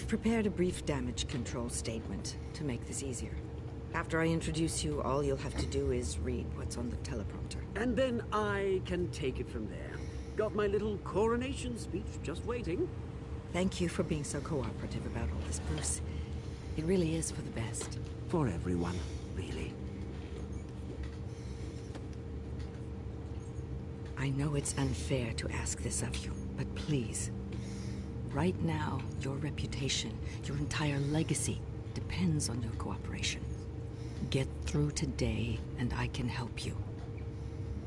prepared a brief damage control statement to make this easier. After I introduce you, all you'll have to do is read what's on the teleprompter. And then I can take it from there. Got my little coronation speech just waiting. Thank you for being so cooperative about all this, Bruce. It really is for the best. For everyone, really. I know it's unfair to ask this of you, but please. Right now, your reputation, your entire legacy, depends on your cooperation. Get through today, and I can help you.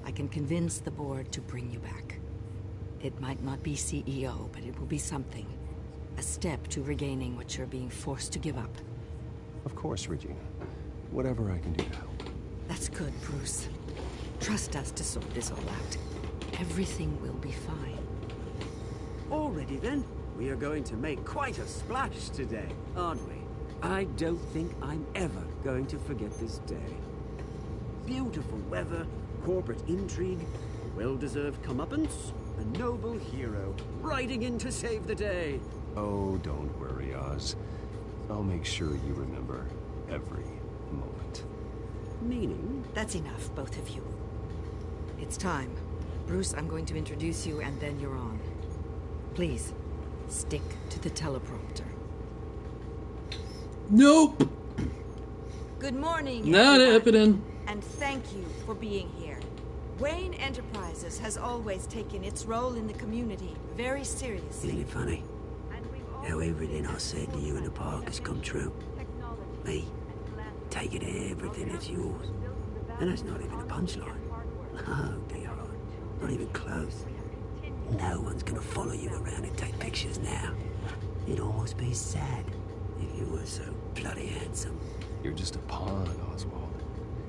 I can convince the board to bring you back. It might not be CEO, but it will be something. A step to regaining what you're being forced to give up. Of course, Regina. Whatever I can do to help. That's good, Bruce. Trust us to sort this all out. Everything will be fine. Already then, we are going to make quite a splash today, aren't we? I don't think I'm ever going to forget this day. Beautiful weather, corporate intrigue, well-deserved comeuppance, a noble hero riding in to save the day. Oh, don't worry, Oz. I'll make sure you remember every moment. Meaning? That's enough, both of you. It's time. Bruce, I'm going to introduce you, and then you're on. Please, stick to the teleprompter. Nope. Good morning, Not everyone, happening. and thank you for being here. Wayne Enterprises has always taken its role in the community very seriously. Isn't it funny? How everything I said to you in the park has come true. Me, taking everything that's yours. And that's not even a punchline. Oh, dear, not even close. No one's gonna follow you around and take pictures now. It'd almost be sad if you were so bloody handsome. You're just a pawn, Oswald.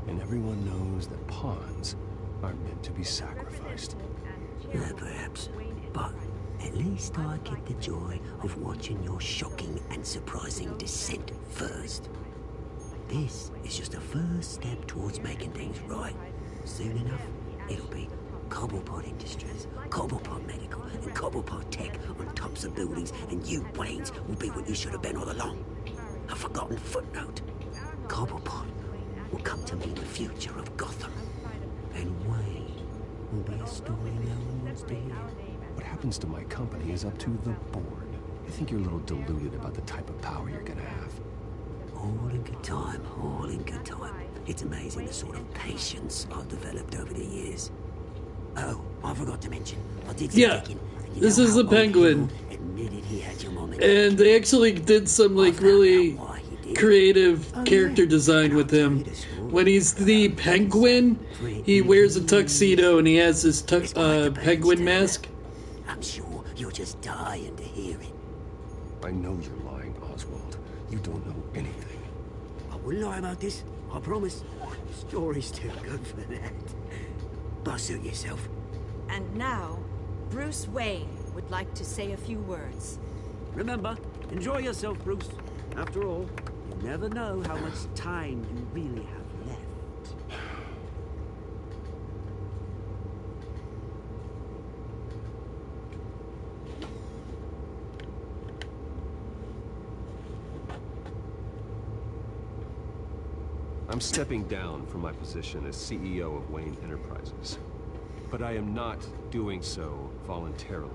And everyone knows that pawns aren't meant to be sacrificed. Perhaps. But at least I get the joy of watching your shocking and surprising descent first. This is just a first step towards making things right. Soon enough, it'll be Cobblepot Industries, Cobblepot Medical, and Cobblepot Tech on tops of buildings, and you, Waynes, will be what you should have been all along. A forgotten footnote. Cobblepot will come to mean the future of Gotham. And Wayne will be a story no one wants to hear. What happens to my company is up to the board. I think you're a little deluded about the type of power you're gonna have. All in good time, all in good time. It's amazing the sort of patience I've developed over the years. Oh, I forgot to mention, I did some digging. This is the Penguin. Admitted he had your mom And they actually did some, like, really creative character design with him. When he's the Penguin, he wears a tuxedo and he has this penguin mask. I'm sure you're just dying to hear it. I know you're lying, Oswald. You don't know anything. I wouldn't lie about this, I promise. Story's too good for that. But suit yourself. And now, Bruce Wayne would like to say a few words. Remember, enjoy yourself, Bruce. After all, you never know how much time you really have left. I'm stepping down from my position as CEO of Wayne Enterprises. But I am not doing so voluntarily.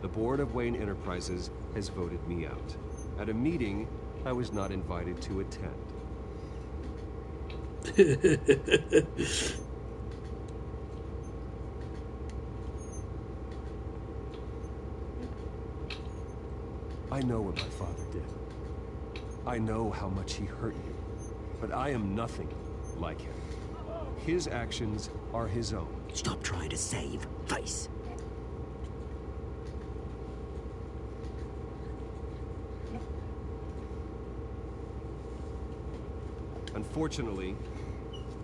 The board of Wayne Enterprises has voted me out at a meeting I was not invited to attend. I know what my father did. I know how much he hurt you. But I am nothing like him. His actions are his own. Stop trying to save face. Unfortunately,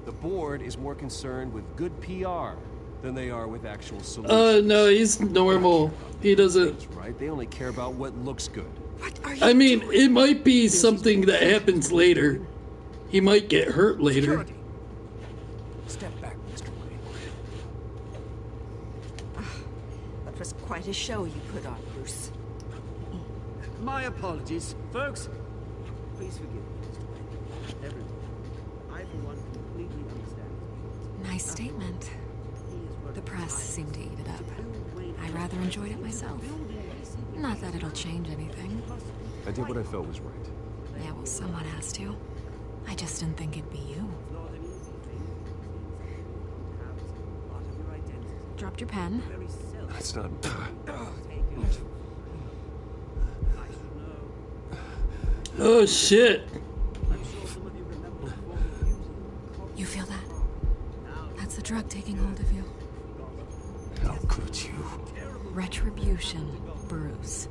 the board is more concerned with good PR than they are with actual solutions. No, he's normal. He doesn't. Right? They only care about what looks good. I mean, it might be something that happens later. He might get hurt later. Security. Step back, Mr. Wayne. That was quite a show you put on, Bruce. My apologies, folks. Please forgive me, Mr. Wayne. Everyone. I, for one, completely understand. Nice statement. The press seemed to eat it up. I rather enjoyed it myself. Not that it'll change anything. I did what I felt was right. Yeah, well, someone has to. I just didn't think it'd be you. Dropped your pen. That's not... Oh, shit. You feel that? That's the drug taking hold of you. How could you? Retribution, Bruce.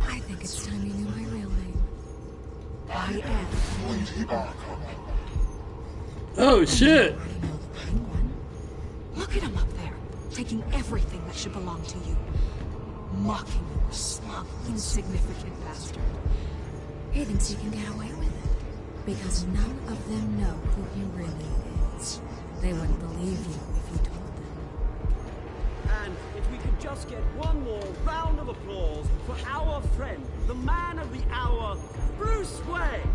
I think it's time you knew my real name. I am. Oh, shit. Look at him up there, taking everything that should belong to you. Mocking you, smug, insignificant bastard. He thinks he can get away with it. Because none of them know who he really is. They wouldn't believe you if you told them. And if we could just get one more round of applause for our friend, the man of the hour, Bruce Wayne.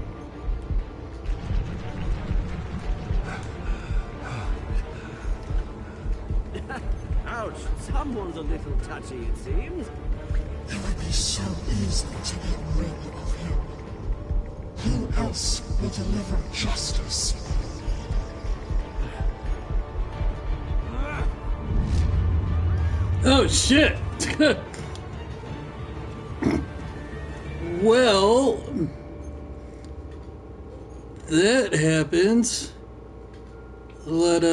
Ouch, someone's a little touchy, it seems. It would be so easy to get rid of him. Who else will deliver justice? Oh, shit. Well, that happens. A lot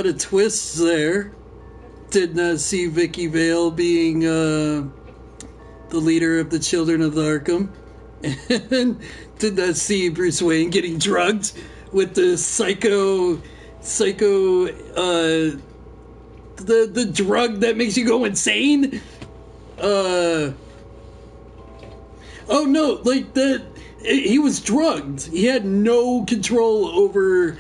of twists there. Did not see Vicky Vale being the leader of the Children of Arkham, and did not see Bruce Wayne getting drugged with the the drug that makes you go insane. Oh no, like that. He was drugged. He had no control over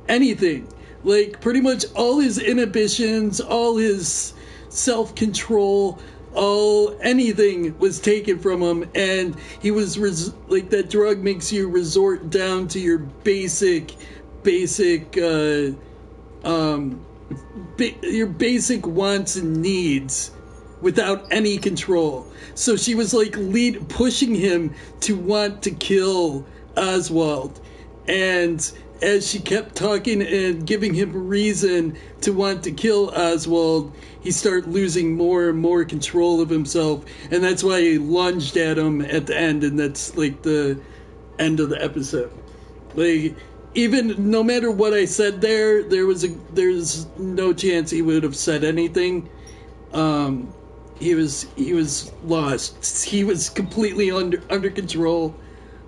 anything. Like, pretty much all his inhibitions, all his self-control, anything was taken from him, and he was, like, that drug makes you resort down to your basic, your basic wants and needs without any control. So she was, like, pushing him to want to kill Oswald, and as she kept talking and giving him reason to want to kill Oswald, he started losing more and more control of himself, and that's why he lunged at him at the end, and that's like the end of the episode. Like, even no matter what I said there's no chance he would have said anything. He was lost. He was completely under control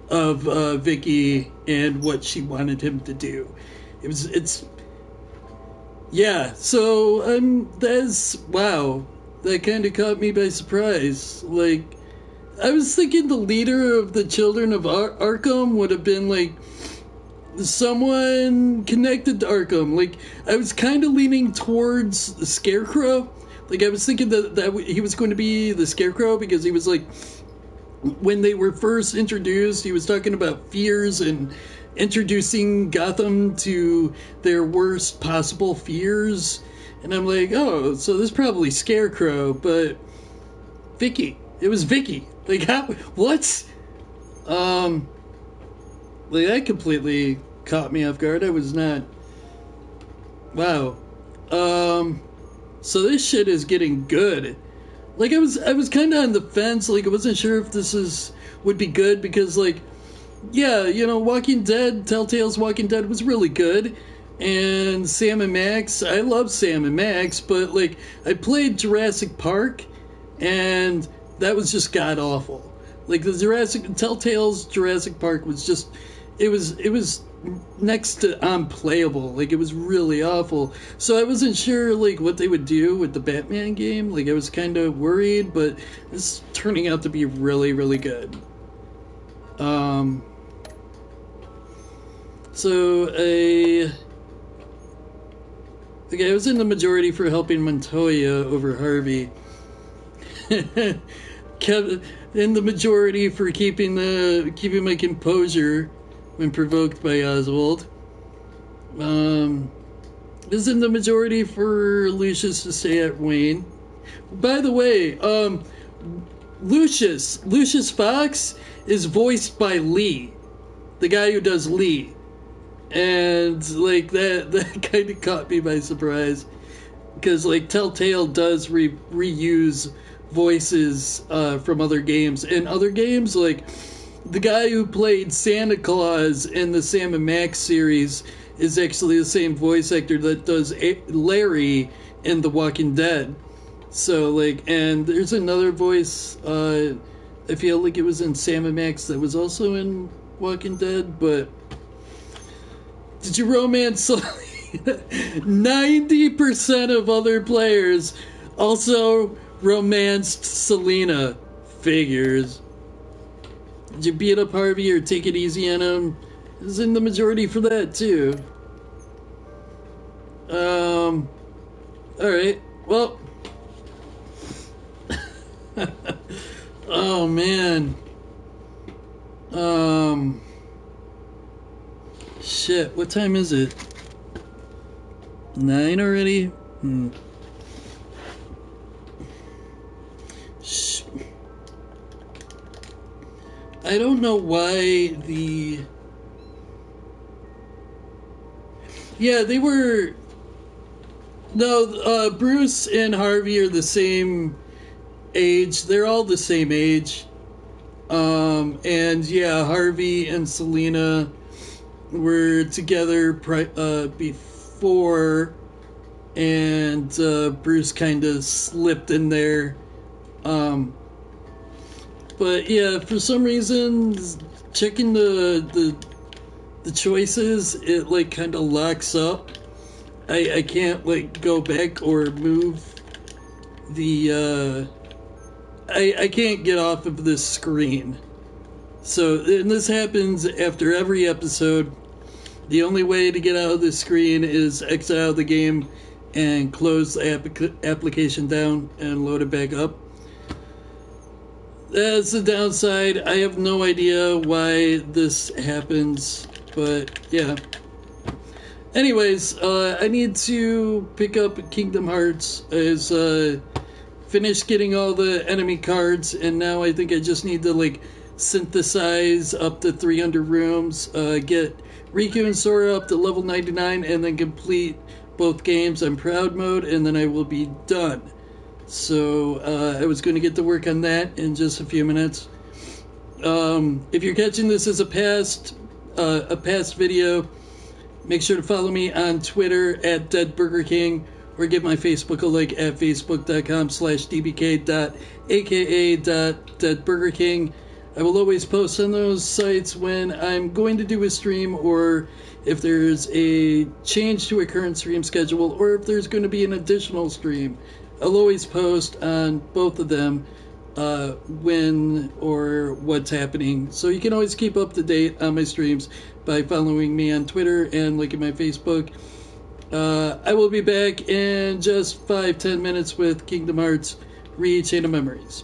of Vicky and what she wanted him to do. So that's, wow, that kind of caught me by surprise. Like, I was thinking the leader of the Children of Arkham would have been like someone connected to Arkham. Like, I was kind of leaning towards the Scarecrow. Like, I was thinking that he was going to be the Scarecrow, because he was like, when they were first introduced, he was talking about fears and introducing Gotham to their worst possible fears. And I'm like, oh, so this is probably Scarecrow, but Vicky. It was Vicky. Like, how? What? Like, that completely caught me off guard. I was not... Wow. So this shit is getting good. Like, I was kind of on the fence. Like, I wasn't sure if this would be good because, like, yeah, you know, Walking Dead, Telltale's Walking Dead was really good. And Sam and Max, I love Sam and Max, but, like, I played Jurassic Park, and that was just god-awful. Like, the Telltale's Jurassic Park was just, it was next to unplayable. Like, it was really awful. So I wasn't sure, like, what they would do with the Batman game. Like, I was kind of worried, but it's turning out to be really, really good. I was in the majority for helping Montoya over Harvey. Kept in the majority for keeping my composure when provoked by Oswald. Is in the majority for Lucius to stay at Wayne. By the way, Lucius Fox is voiced by Lee, the guy who does Lee. And, like, that kind of caught me by surprise. Because, like, Telltale does reuse voices from other games. In other games, like, the guy who played Santa Claus in the Sam and Max series is actually the same voice actor that does Larry in The Walking Dead. So, like, and there's another voice, I feel like it was in Sam and Max that was also in Walking Dead, but... Did you romance 90% of other players also romanced Selena? Figures. Did you beat up Harvey or take it easy on him? Is in the majority for that too. Alright. Well. Oh man. Shit, what time is it? 9 already? I don't know why the... Yeah, they were... No, Bruce and Harvey are the same age. They're all the same age. And yeah, Harvey and Selena were together before, and Bruce kind of slipped in there. But yeah, for some reason, checking the choices, it like kind of locks up. I can't like go back or move the I can't get off of this screen. So, and this happens after every episode. The only way to get out of the screen is exit out of the game and close the application down and load it back up. That's the downside. I have no idea why this happens, but yeah. Anyways, I need to pick up Kingdom Hearts. I finished getting all the enemy cards, and now I think I just need to like synthesize up to 300 rooms, get Riku and Sora up to level 99, and then complete both games on Proud Mode, and then I will be done. So I was going to get to work on that in just a few minutes. If you're catching this as a past video, make sure to follow me on Twitter at DeadBurgerKing, or give my Facebook a like at facebook.com/dbk.aka.deadburgerking. I will always post on those sites when I'm going to do a stream, or if there's a change to a current stream schedule, or if there's going to be an additional stream. I'll always post on both of them when or what's happening. So you can always keep up to date on my streams by following me on Twitter and liking my Facebook. I will be back in just 5-10 minutes with Kingdom Hearts Re-Chain of Memories.